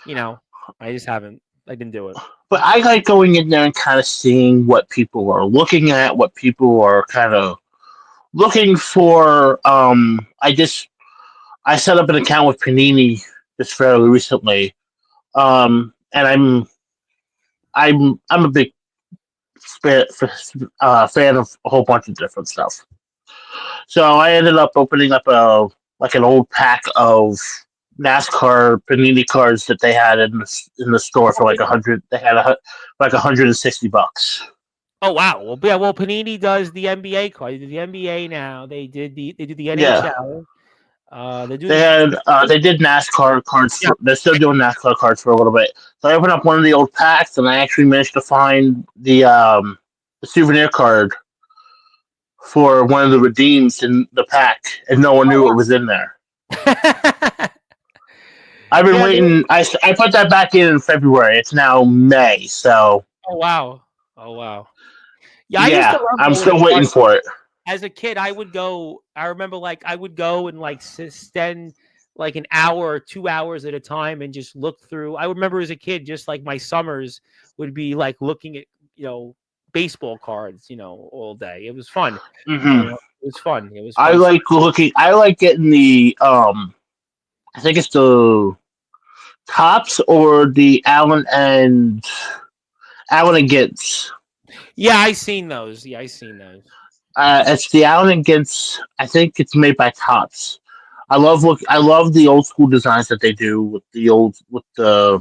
I just haven't. I didn't do it. I like going in there and kind of seeing what people are looking at, what people are kind of looking for. I set up an account with Panini just fairly recently, and I'm a big fan, fan of a whole bunch of different stuff. So I ended up opening up an old pack of NASCAR Panini cards that they had in the store for Oh, like really? 100. They had like $160. Oh wow. Well, yeah. Well, Panini does the NBA card. They do the NBA now. They do the Yeah, NHL. They do the they did NASCAR cards. yeah. They're still doing NASCAR cards for a little bit. So I opened up one of the old packs, and I actually managed to find the souvenir card for one of the redeems in the pack, and no one knew it was in there. I've been Yeah. waiting. I put that back in February. It's now May, so Oh wow. Oh wow. Yeah, I used to yeah, love I'm going to still waiting card for it. as a kid. I would go. I remember like I would go and like spend like an hour or 2 hours at a time and just look through. I remember as a kid, just like my summers would be like looking at baseball cards, all day. It was fun. Hmm. It was fun. It was I fun. like looking. I like getting the I think it's the tops or the Allen and Gintz. Yeah, I seen those. Yeah, I seen those. It's the Allen and Gintz. I think it's made by Tops. I love the old school designs that they do with the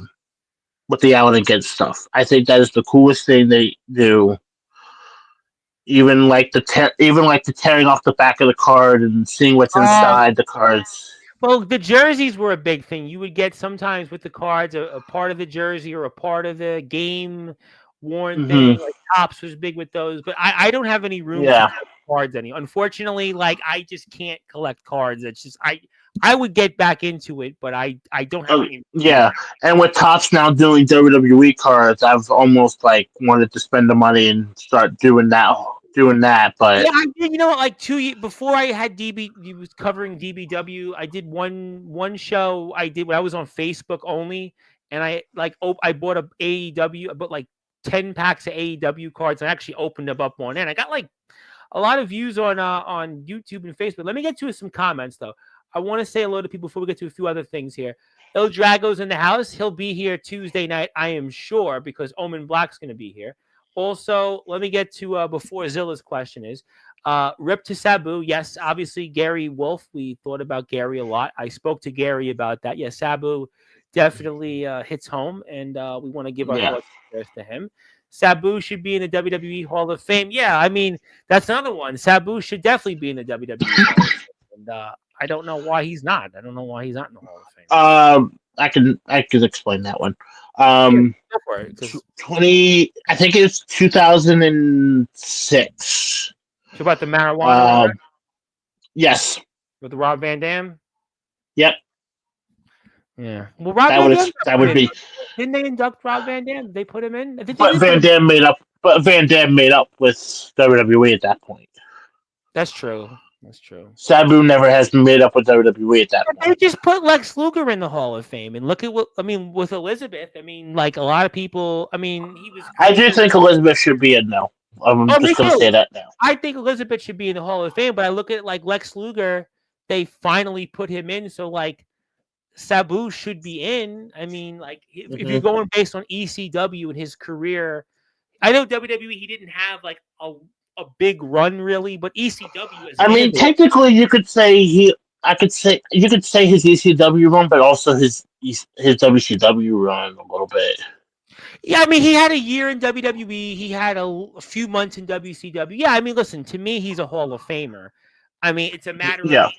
Allen and Gintz stuff. I think that is the coolest thing they do. Even like the tearing off the back of the card and seeing what's Um, inside the cards. well, the jerseys were a big thing. You would get sometimes with the cards a part of the jersey or a part of the game worn Hmm. thing. Like Tops was big with those, but I don't have any room to Yeah. collect cards any. Unfortunately, like I just can't collect cards. It's just I would get back into it, but I don't have any. Yeah, and with Tops now doing WWE cards, I've almost like wanted to spend the money and start doing that. But Yeah, I did. You know what? Like 2 years before I had he was covering DBW. I did one show. I did when I was on Facebook only, and I bought a AEW. I bought like 10 packs of AEW cards. And I actually opened them up one, and I got like a lot of views on YouTube and Facebook. Let me get to some comments though. I want to say hello to people before we get to a few other things here. El Drago's in the house. He'll be here Tuesday night, I am sure, because Omen Black's going to be here. Also, let me get to before Zilla's question is Rip to Sabu. Yes, obviously Gary Wolf. We thought about Gary a lot. I spoke to Gary about that. Yes, Sabu definitely hits home, and we want to give our yeah, thoughts first to him. Sabu should be in the WWE Hall of Fame. Yeah, I mean that's another one. Sabu should definitely be in the WWE Hall of Fame, and I don't know why he's not. I don't know why he's not in the Hall of Fame. I can explain that one. Yeah, go for it. 20. I think it's 2006. About the marijuana one, right? Yes. With Rob Van Dam. Yep. Yeah. Well, Rob Van Dam. That would be. Didn't they induct Rob Van Dam? Did they put him in? I think But Van Dam made up. But Van Dam made up with WWE at that point. That's true. That's true. Sabu never has made up with WWE at that point. They just put Lex Luger in the Hall of Fame, and look at what I mean with Elizabeth. I mean, like a lot of people. I mean, he was. I do think Elizabeth should be in now. I'm just going to say that now. I think Elizabeth should be in the Hall of Fame, but I look at like Lex Luger. They finally put him in, so like Sabu should be in. I mean, like if you're Mhm. going based on ECW and his career, I know WWE he didn't have like a big run really, but ECW as I an mean, individual. technically, you could say you could say his ECW run, but also his WCW run a little bit. Yeah, I mean, he had a year in WWE. He had a few months in WCW. Yeah, I mean, listen, to me, he's a Hall of Famer. I mean, it's a matter Yeah, of,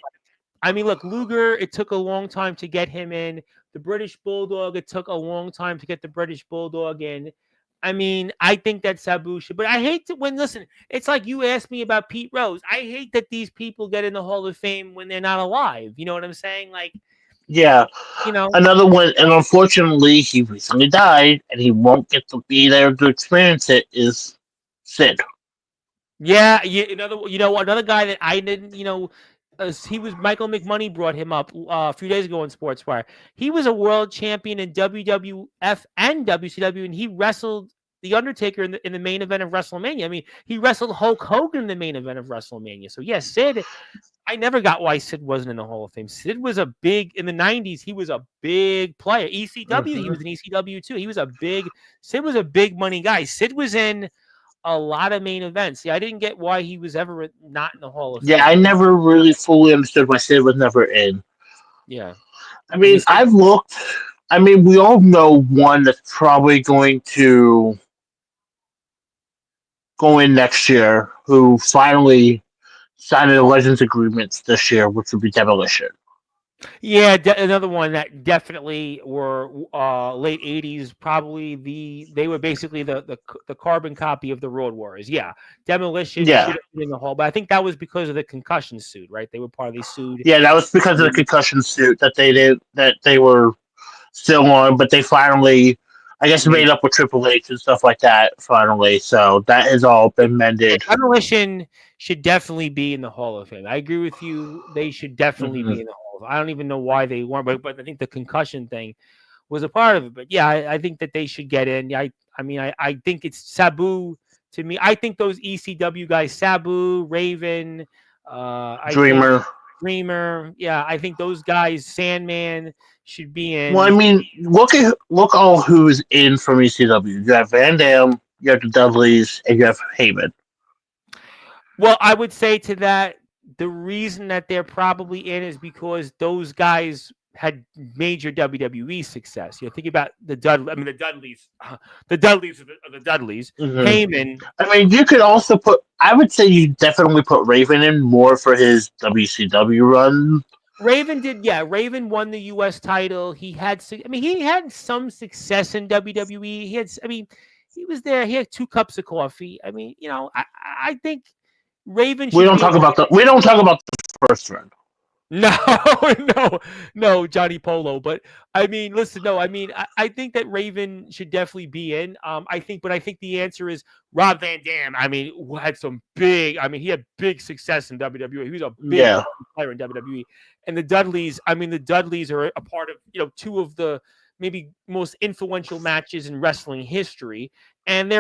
I mean, look, Luger, it took a long time to get him in. The British Bulldog, it took a long time to get the British Bulldog in. I mean, I think that Sabu should, but I hate to when, listen, it's like you asked me about Pete Rose. I hate that these people get in the Hall of Fame when they're not alive. You know what I'm saying? Like, yeah. you know, Another one, and unfortunately, he recently died, and he won't get to be there to experience it. Is Sid? yeah, another guy that I didn't, he was Michael McMoney brought him up a few days ago on Sportswire. He was a world champion in WWF and WCW, and he wrestled the Undertaker in the main event of WrestleMania. I mean, he wrestled Hulk Hogan in the main event of WrestleMania. So yes, Sid. I never got why Sid wasn't in the Hall of Fame. Sid was a big in the '90s. He was a big player. ECW, he Hmm. was in ECW too. Sid was a big money guy. Sid was in a lot of main events. Yeah, I didn't get why he was ever not in the Hall of Yeah, Fame. I never really fully understood why Sid was never in. Yeah, I I mean, mean, I've looked. I mean, we all know one that's probably going to go in next year, who finally signed the Legends agreements this year, which would be Demolition. yeah, another one that definitely were late '80s. Probably they were basically the carbon copy of the Road Warriors. Yeah, Demolition should Yeah, have been in the Hall, but I think that was because of the concussion suit, right? They were part of they sued. yeah, that was because of the concussion suit that they did that they were still on, but they finally, I guess, Yeah, made up with Triple H and stuff like that. Finally, so that has all been mended. Demolition should definitely be in the Hall of Fame. I agree with you. They should definitely Hmm. be in the Hall of Fame. I don't even know why they weren't, but I think the concussion thing was a part of it. But yeah, I think that they should get in. I mean, I think it's Sabu to me. I think those ECW guys, Sabu, Raven, I think Dreamer. Dreamer. Yeah, I think those guys, Sandman, should be Well, I in. mean, look all who's in from ECW. You have Van Dam, you have the Dudleys, and you have Heyman. Well, I would say to that, the reason that they're probably in is because those guys had major WWE success. Think about the Dudleys, the Dudleys of the Dudleys. Hmm. Heyman, I mean, you could also put. I would say you definitely put Raven in more for his WCW run. Raven did, yeah. Raven won the U.S. title. He had some success in WWE. He was there. He had 2 cups of coffee. I mean, I think Raven We should don't be in. talk about the first run. No, no, Johnny Polo. But I mean, listen, no, I think that Raven should definitely be in. But I think the answer is Rob Van Dam. I mean, who had he had big success in WWE. He was a big Yeah. player in WWE. And the Dudleys, the Dudleys are a part of, two of the maybe most influential matches in wrestling history. And they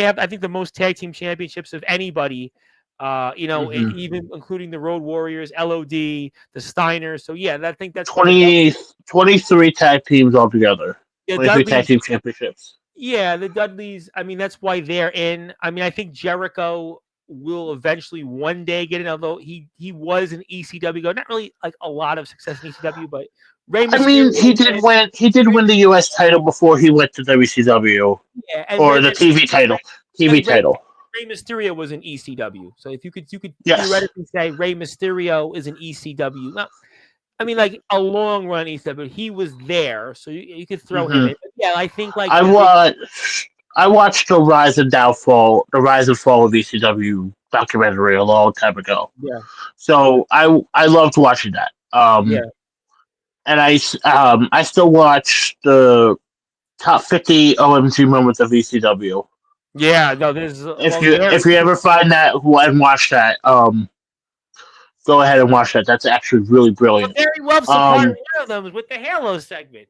have, I think, the most tag team championships of anybody. Hmm. Even including the Road Warriors, LOD, the Steiners. So yeah, I think that's why 23 tag teams altogether. the 23 tag Dudleys. team championships. Yeah, the Dudleys. That's why they're in. I think Jericho will eventually one day get in. Although he was an ECW guy, not really like a lot of success in ECW, but Rey I mean, Mysterio. He did win the U.S. title before he went to WCW, Yeah, and or the TV title. TV and Rey, title. Rey Mysterio was an ECW. So if you could Yes. theoretically say Rey Mysterio is an ECW. Well, like a long run ECW, but he was there, so you could throw him in. But yeah, I think like I watched the rise and fall of ECW documentary a long time ago. yeah, So I loved watching that. yeah, And I still watch the top 50 OMG moments of ECW. yeah. No, there's If you ever find that and watch that, go ahead and watch that. That's actually really brilliant. Gary Ruff's a part of one of them with the Halo segment.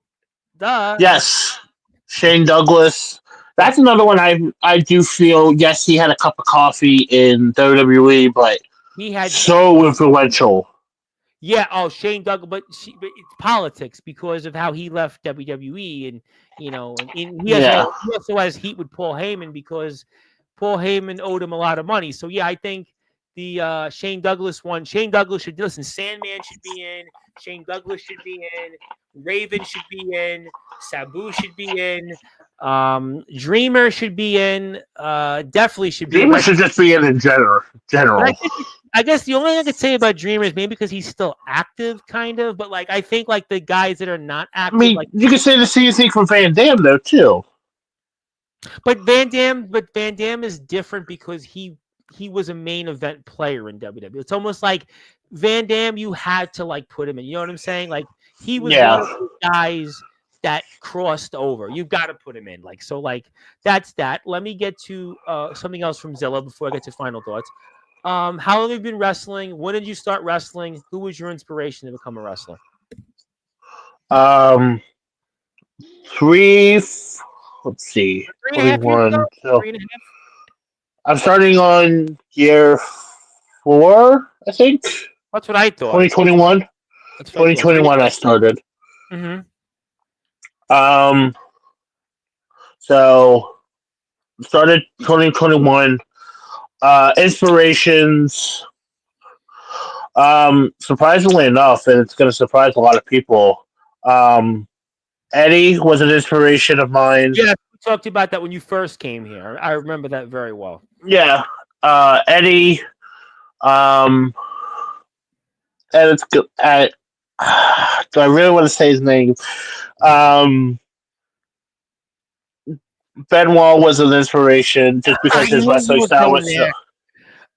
Duh. Yes, Shane Douglas. That's another one I do feel. Yes, he had a cup of coffee in WWE, but He had so influential. Yeah. Oh, Shane Douglas, but it's politics because of how he left WWE, and Yeah. he also has heat with Paul Heyman because Paul Heyman owed him a lot of money. So yeah, I think the Shane Douglas one. Shane Douglas should listen. Sandman should be in. Shane Douglas should be in. Raven should be in. Sabu should be in. Dreamer should be in. Definitely should be in. Dreamer should just be in general. But I guess the only thing I could say about Dreamer is maybe because he's still active, kind of. But like, I think like the guys that are not I active, mean, like, you can say the same thing for Van Dam though too. but Van Dam is different because he was a main event player in WWE. It's almost like Van Dam, you had to like put him in. You know what I'm saying? Like he was one Yeah. of those guys that crossed over. You've got to put him in. Like so, like that's that. Let me get to something else from Zilla before I get to final thoughts. How long have you been wrestling? When did you start wrestling? Who was your inspiration to become a wrestler? Um, three. Let's see, 3.5 years 21. ago. So 3.5. I'm starting on year 4, I think. That's what I thought. 2021. That's what I thought. 2021 I started. Mm-hmm. Um, so started 2021. Inspirations. Surprisingly enough, and it's going to surprise a lot of people. Eddie was an inspiration of mine. Yeah, we talked about that when you first came here. I remember that very well. Yeah. Eddie. And it's good. Do I really want to say his name? Benoit was an inspiration just because You his knew you wrestling were style going was so. there.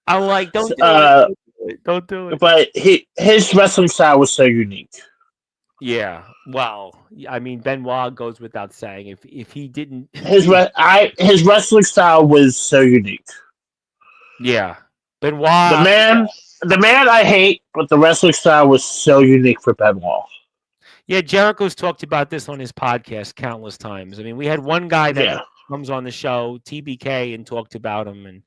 I'm like, don't do it. Don't do it. Don't do it. But his wrestling style was so unique. Yeah. Well, I mean, Benoit goes without saying. If he didn't, His wrestling style was so unique. yeah, The Benoit. man, the man I hate, but the wrestling style was so unique for Benoit. Yeah, Jericho's talked about this on his podcast countless times. I mean, we had one guy that Yeah. comes on the show, TBK, and talked about him, and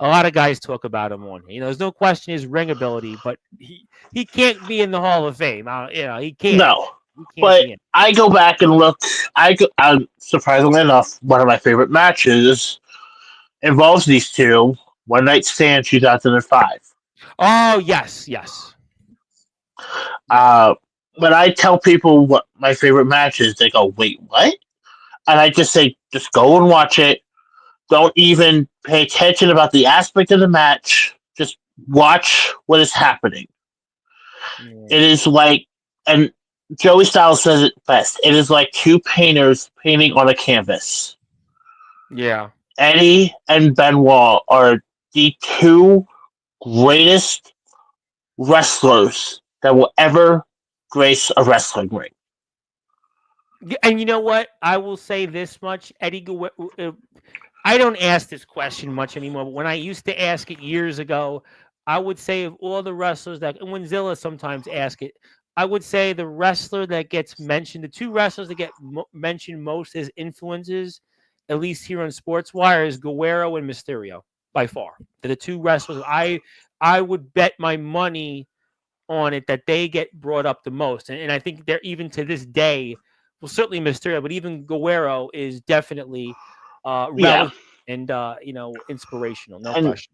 a lot of guys talk about him on. There's no question his ring ability, but he can't be in the Hall of Fame. He can't. No. He can't But be in. I go back and look. Surprisingly enough, one of my favorite matches involves these two. One Night Stand 2005. Oh yes, yes. When I tell people what my favorite match is, they go, "Wait, what?" And I just say, "Just go and watch it. Don't even pay attention about the aspect of the match. Just watch what is happening." Yeah. It is like, and Joey Styles says it best. It is like two painters painting on a canvas. Yeah. Eddie and Benoit are the two greatest wrestlers that will ever grace a wrestling ring. And you know what? I will say this much, Eddie Guerrero. I don't ask this question much anymore, but when I used to ask it years ago, I would say of all the wrestlers and when Zilla sometimes ask it, I would say the wrestler that gets mentioned, the two wrestlers that get mentioned most as influences, at least here on Sportswire, is Guerrero and Mysterio by far. They're the two wrestlers I would bet my money on it that they get brought up the most, and I think they're even to this day. Well, certainly Mysterio, but even Guerrero is definitely relevant and inspirational. No question.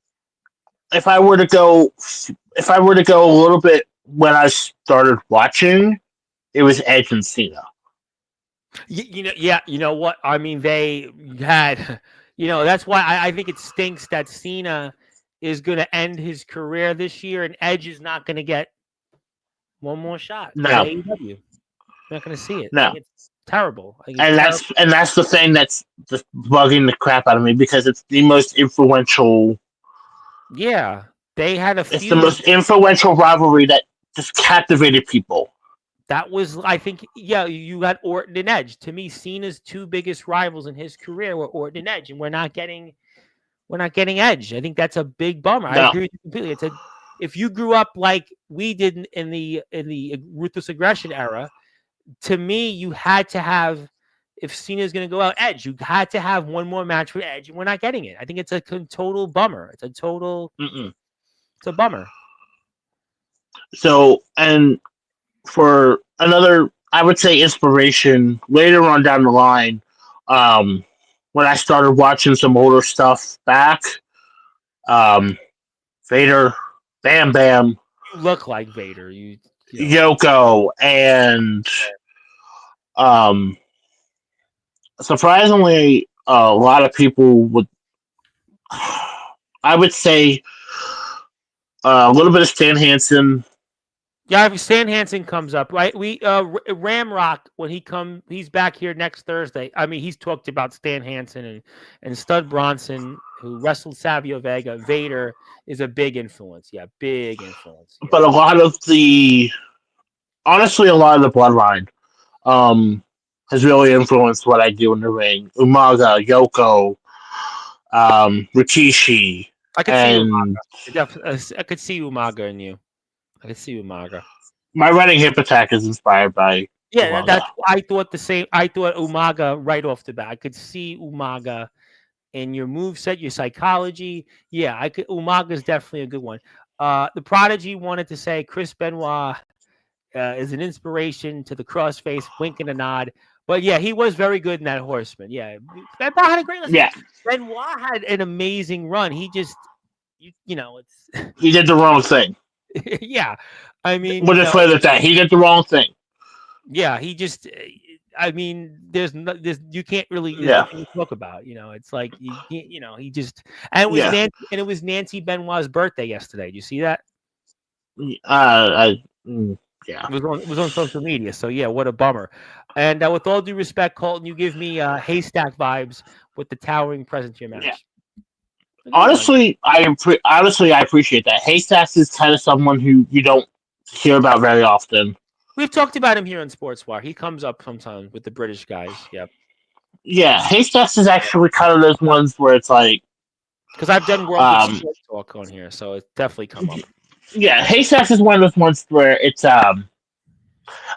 If I were to go a little bit when I started watching, it was Edge and Cena. You know what? I mean, they had, that's why I think it stinks that Cena is going to end his career this year, and Edge is not going to get one more shot. No, AEW. Not going to see it. No, it's terrible. That's the thing that's just bugging the crap out of me because it's the most influential. Yeah, they had a feud. It's the most influential rivalry that just captivated people. That was, I think, you got Orton and Edge. To me, Cena's two biggest rivals in his career were Orton and Edge, and we're not getting Edge. I think that's a big bummer. No. I agree with you completely. If you grew up like we did in the Ruthless Aggression era, to me, you had to have, if Cena's going to go out, Edge. You had to have one more match with Edge, and we're not getting it. I think it's a total bummer. It's a bummer. So, and for another, I would say, inspiration later on down the line, um, when I started watching some older stuff back, um, Vader, Bam Bam, You look like Vader. You know. Yoko, and um, surprisingly, a lot of people would, I would say, a little bit of Stan Hansen. Yeah, if Stan Hansen comes up, right? Ramrock when he's back here next Thursday. I mean, he's talked about Stan Hansen and Stud Bronson, who wrestled Savio Vega. Vader is a big influence. Yeah, big influence. Yeah. But honestly, a lot of the bloodline um, has really influenced what I do in the ring. Umaga, Yoko, Rikishi, I could see and Umaga. I could see Umaga in you. I could see Umaga. my running hip attack is inspired by Yeah, Umaga. I thought the same. I thought Umaga right off the bat. I could see Umaga in your move set, your psychology. Yeah, I could. Umaga is definitely a good one. The Prodigy wanted to say Chris Benoit is an inspiration to the crossface, wink and a nod. But yeah, he was very good in that Horseman. Yeah, Benoit had a great. Listen, Yeah, Benoit had an amazing run. He just, you know, it's he did the wrong thing. yeah. I mean, We'll just put it at that. He did the wrong thing. yeah, he just. I mean, there's you can't really there's Yeah, nothing to talk about. You know, it's like you can't. You know, he just and yeah. it was Nancy Benoit's birthday yesterday. Do you see that? I, yeah. It was on social media. So yeah, what a bummer. And with all due respect, Colton, you give me haystack vibes with the towering presence of your Yeah. match. A good one. Honestly, I appreciate that. Haystacks is kind of someone who you don't hear about very often. We've talked about him here on Sportswire. He comes up sometimes with the British guys. Yep. Yeah, Haystacks is actually kind of those ones where it's like, Because I've done World of um, Sport talk on here, so it's definitely come up. yeah, Haystacks is one of those ones where it's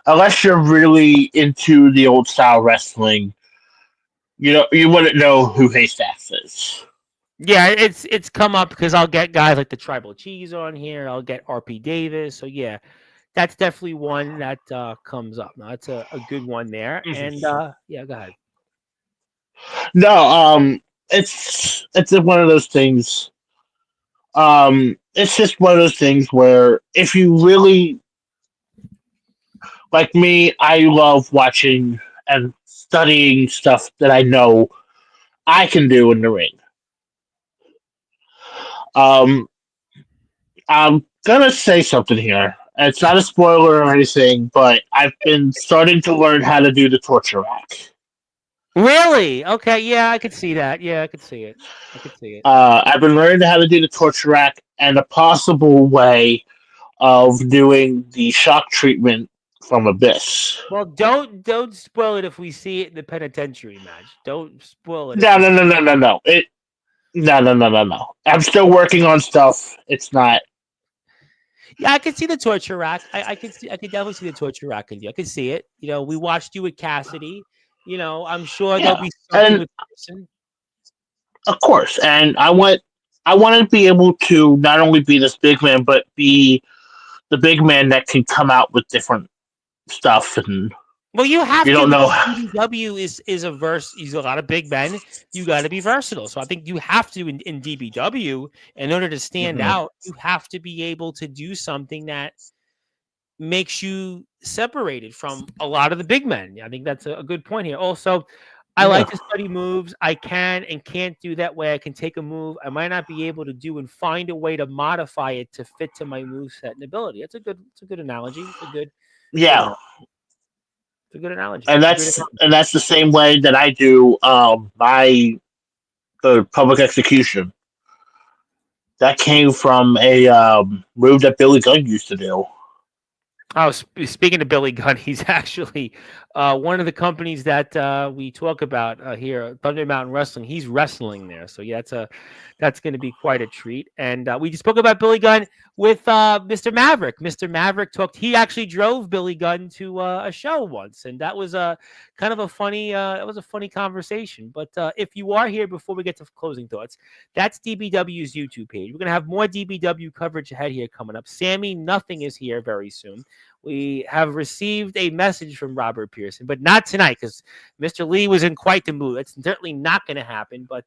unless you're really into the old style wrestling, you wouldn't know who Haystacks is. Yeah, it's come up because I'll get guys like the Tribal Cheese on here. I'll get RP Davis. So yeah, that's definitely one that comes up. Now that's a good one there. And yeah, go ahead. No, it's one of those things. It's just one of those things where if you really like me, I love watching and studying stuff that I know I can do in the ring. Um, I'm gonna say something here. It's not a spoiler or anything, but I've been starting to learn how to do the torture rack. Really? Okay. Yeah, I could see that. Yeah, I could see it. I could see it. I've been learning how to do the torture rack and a possible way of doing the shock treatment from Abyss. Well, don't spoil it if we see it in the penitentiary match. Don't spoil it if No, we. no, no, no, no, no. No. I'm still working on stuff. It's not. Yeah, I could see the torture rack. I could see. I could definitely see the torture rack in you. I could see it. You know, we watched you with Cassidy. You know, I'm sure there'll Yeah, be something and with Person. of course, and I want to be able to not only be this big man, but be the big man that can come out with different stuff, and Well, you have you to don't know. because DBW is a verse. He's a lot of big men. You got to be versatile. So I think you have to in DBW in order to stand Mhm. out. You have to be able to do something that makes you separated from a lot of the big men. I think that's a good point here. Also, I Yeah, like to study moves. I can and can't do that way. I can take a move I might not be able to do and find a way to modify it to fit to my move set and ability. It's a good analogy. Good yeah, analogy. It's a good analogy. and It's a great that's analogy. and that's the same way that I do my the public execution. That came from a move that Billy Gunn used to do. Oh, speaking of Billy Gunn, he's actually one of the companies that we talk about here, Thunder Mountain Wrestling. He's wrestling there, so yeah, that's going to be quite a treat. And we just spoke about Billy Gunn with Mr. Maverick. Mr. Maverick talked. He actually drove Billy Gunn to a show once, and that was a kind of a funny. That was a funny conversation. But if you are here before we get to closing thoughts, that's DBW's YouTube page. We're going to have more DBW coverage ahead here coming up. Sammy Nothing is here very soon. We have received a message from Robert Pearson, but not tonight because Mr. Lee was in quite the mood. That's certainly not going to happen, but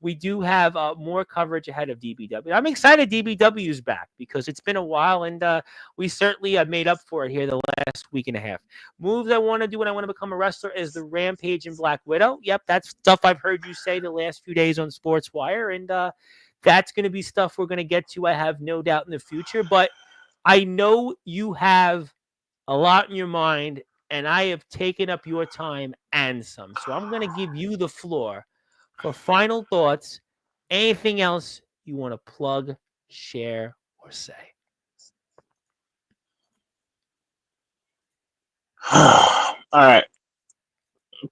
we do have more coverage ahead of DBW. I'm excited DBW is back because it's been a while, and we certainly have made up for it here the last week and a half. Moves I want to do when I want to become a wrestler is the Rampage and Black Widow. Yep, that's stuff I've heard you say the last few days on Sportswire, and that's going to be stuff we're going to get to, I have no doubt, in the future, but I know you have a lot in your mind, and I have taken up your time and some. So I'm going to give you the floor for final thoughts. Anything else you want to plug, share, or say? All right.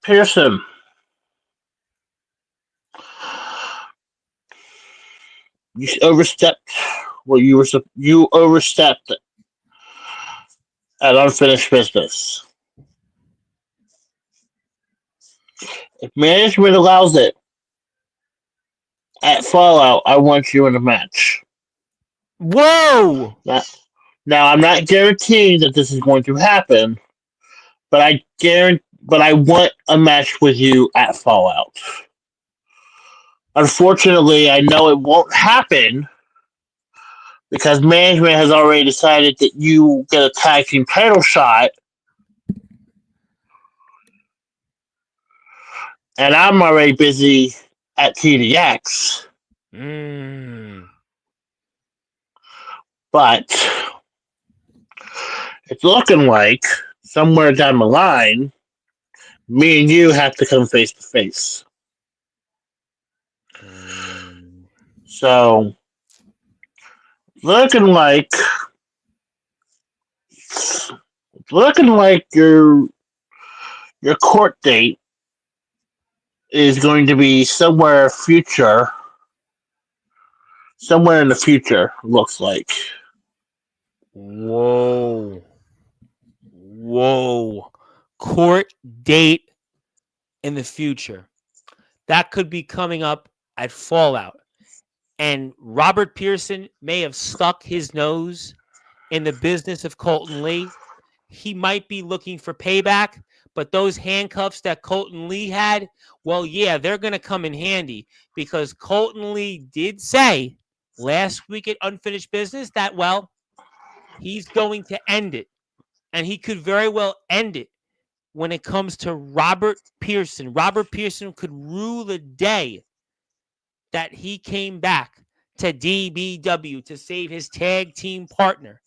Pearson. You overstepped. Well, you overstepped at unfinished business. If management allows it at Fallout, I want you in a match. Whoa! Now I'm not guaranteeing that this is going to happen, but I want a match with you at Fallout. Unfortunately, I know it won't happen because management has already decided that you get a tag team title shot, and I'm already busy at TDX. But it's looking like somewhere down the line, me and you have to come face to face. So, looking like your court date is going to be somewhere in the future, looks like. Whoa. Court date in the future. That could be coming up at Fallout. And Robert Pearson may have stuck his nose in the business of Colten Lee. He might be looking for payback, but those handcuffs that Colten Lee had, well, yeah, they're going to come in handy because Colten Lee did say last week at Unfinished Business that, well, he's going to end it. And he could very well end it when it comes to Robert Pearson. Robert Pearson could rue the day that he came back to DBW to save his tag team partner,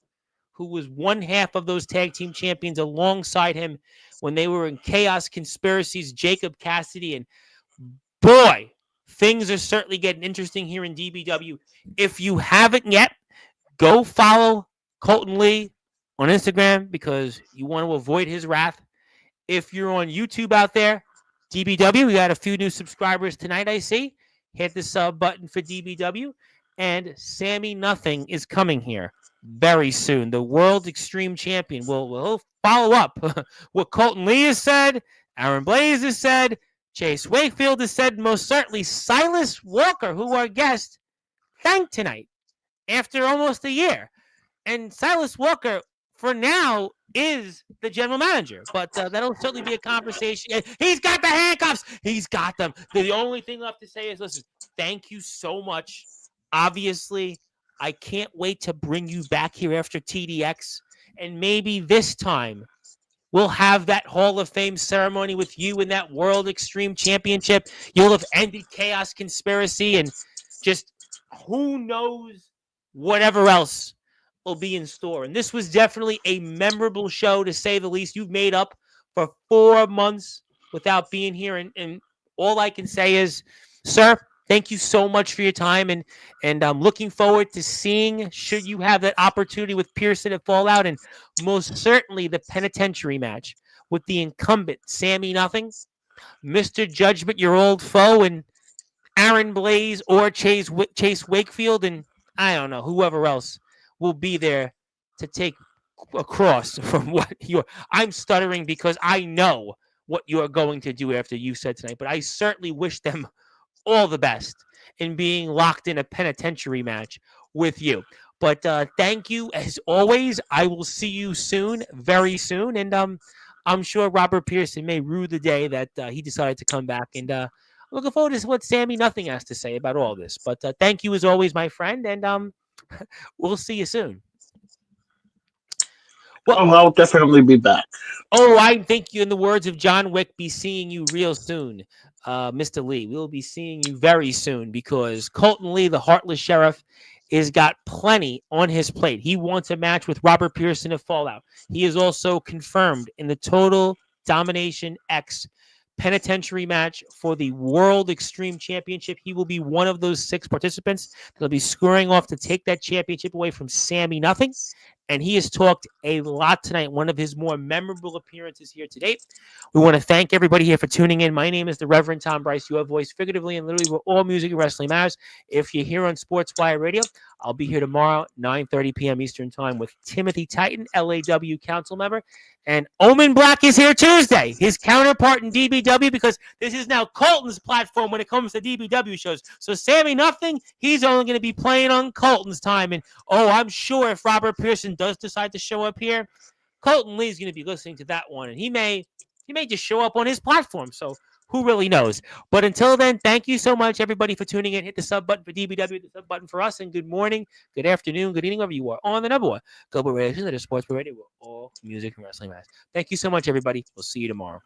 who was one half of those tag team champions alongside him when they were in Chaos Conspiracies, Jacob Cassidy. And boy, things are certainly getting interesting here in DBW. If you haven't yet, go follow Colten Lee on Instagram because you want to avoid his wrath. If you're on YouTube out there, DBW, we got a few new subscribers tonight, I see. Hit the sub button for DBW. And Sammy Nothing is coming here very soon. The World Extreme Champion will follow up what Colten Lee has said, Aaron Blaze has said, Chase Wakefield has said, most certainly Silas Walker, who our guest thanked tonight after almost a year. And Silas Walker, for now, is the general manager. But that'll certainly be a conversation. He's got the handcuffs. He's got them. The only thing left to say is, listen, thank you so much. Obviously, I can't wait to bring you back here after TDX. And maybe this time we'll have that Hall of Fame ceremony with you in that World Extreme Championship. You'll have ended Chaos Conspiracy and just who knows whatever else will be in store. And this was definitely a memorable show, to say the least. You've made up for 4 months without being here. And all I can say is, sir, thank you so much for your time, and I'm looking forward to seeing, should you have that opportunity with Pearson at Fallout, and most certainly the penitentiary match with the incumbent Sammy Nothing, Mr. Judgment, your old foe, and Aaron Blaze or Chase Wakefield, and I don't know, whoever else will be there to take across from what you're. I'm stuttering because I know what you're going to do after you said tonight, but I certainly wish them all the best in being locked in a penitentiary match with you. But thank you as always. I will see you soon, very soon, and I'm sure Robert Pearson may rue the day that he decided to come back. And I'm looking forward to what Sammy Nothing has to say about all this. But thank you as always, my friend, and we'll see you soon. Well, Oh, I'll definitely be back. oh, I think you, in the words of John Wick, be seeing you real soon, Mr. Lee. We'll be seeing you very soon because Colton Lee, the Heartless Sheriff, has got plenty on his plate. He wants a match with Robert Pearson of Fallout. He is also confirmed in the Total Domination X penitentiary match for the World Extreme Championship. He will be one of those 6 participants that'll be scoring off to take that championship away from Sammy Nothing. And he has talked a lot tonight, one of his more memorable appearances here to date. We want to thank everybody here for tuning in. My name is the Reverend Tom Bryce, your voice figuratively and literally where all music and wrestling matters. If you're here on Sportswire Radio, I'll be here tomorrow, 9:30 p.m. Eastern Time with Timothy Titan, LAW Council member. And Omen Black is here Tuesday, his counterpart in DBW, because this is now Colton's platform when it comes to DBW shows. So Sammy Nothing, he's only going to be playing on Colton's time. And, oh, I'm sure if Robert Pearson does decide to show up here, Colton Lee's going to be listening to that one. And he may just show up on his platform. So who really knows? But until then, thank you so much, everybody, for tuning in. Hit the sub button for DBW, the sub button for us, and good morning, good afternoon, good evening, wherever you are on the number one global radio station that is Sports Radio, where all music and wrestling matters. Thank you so much, everybody. We'll see you tomorrow.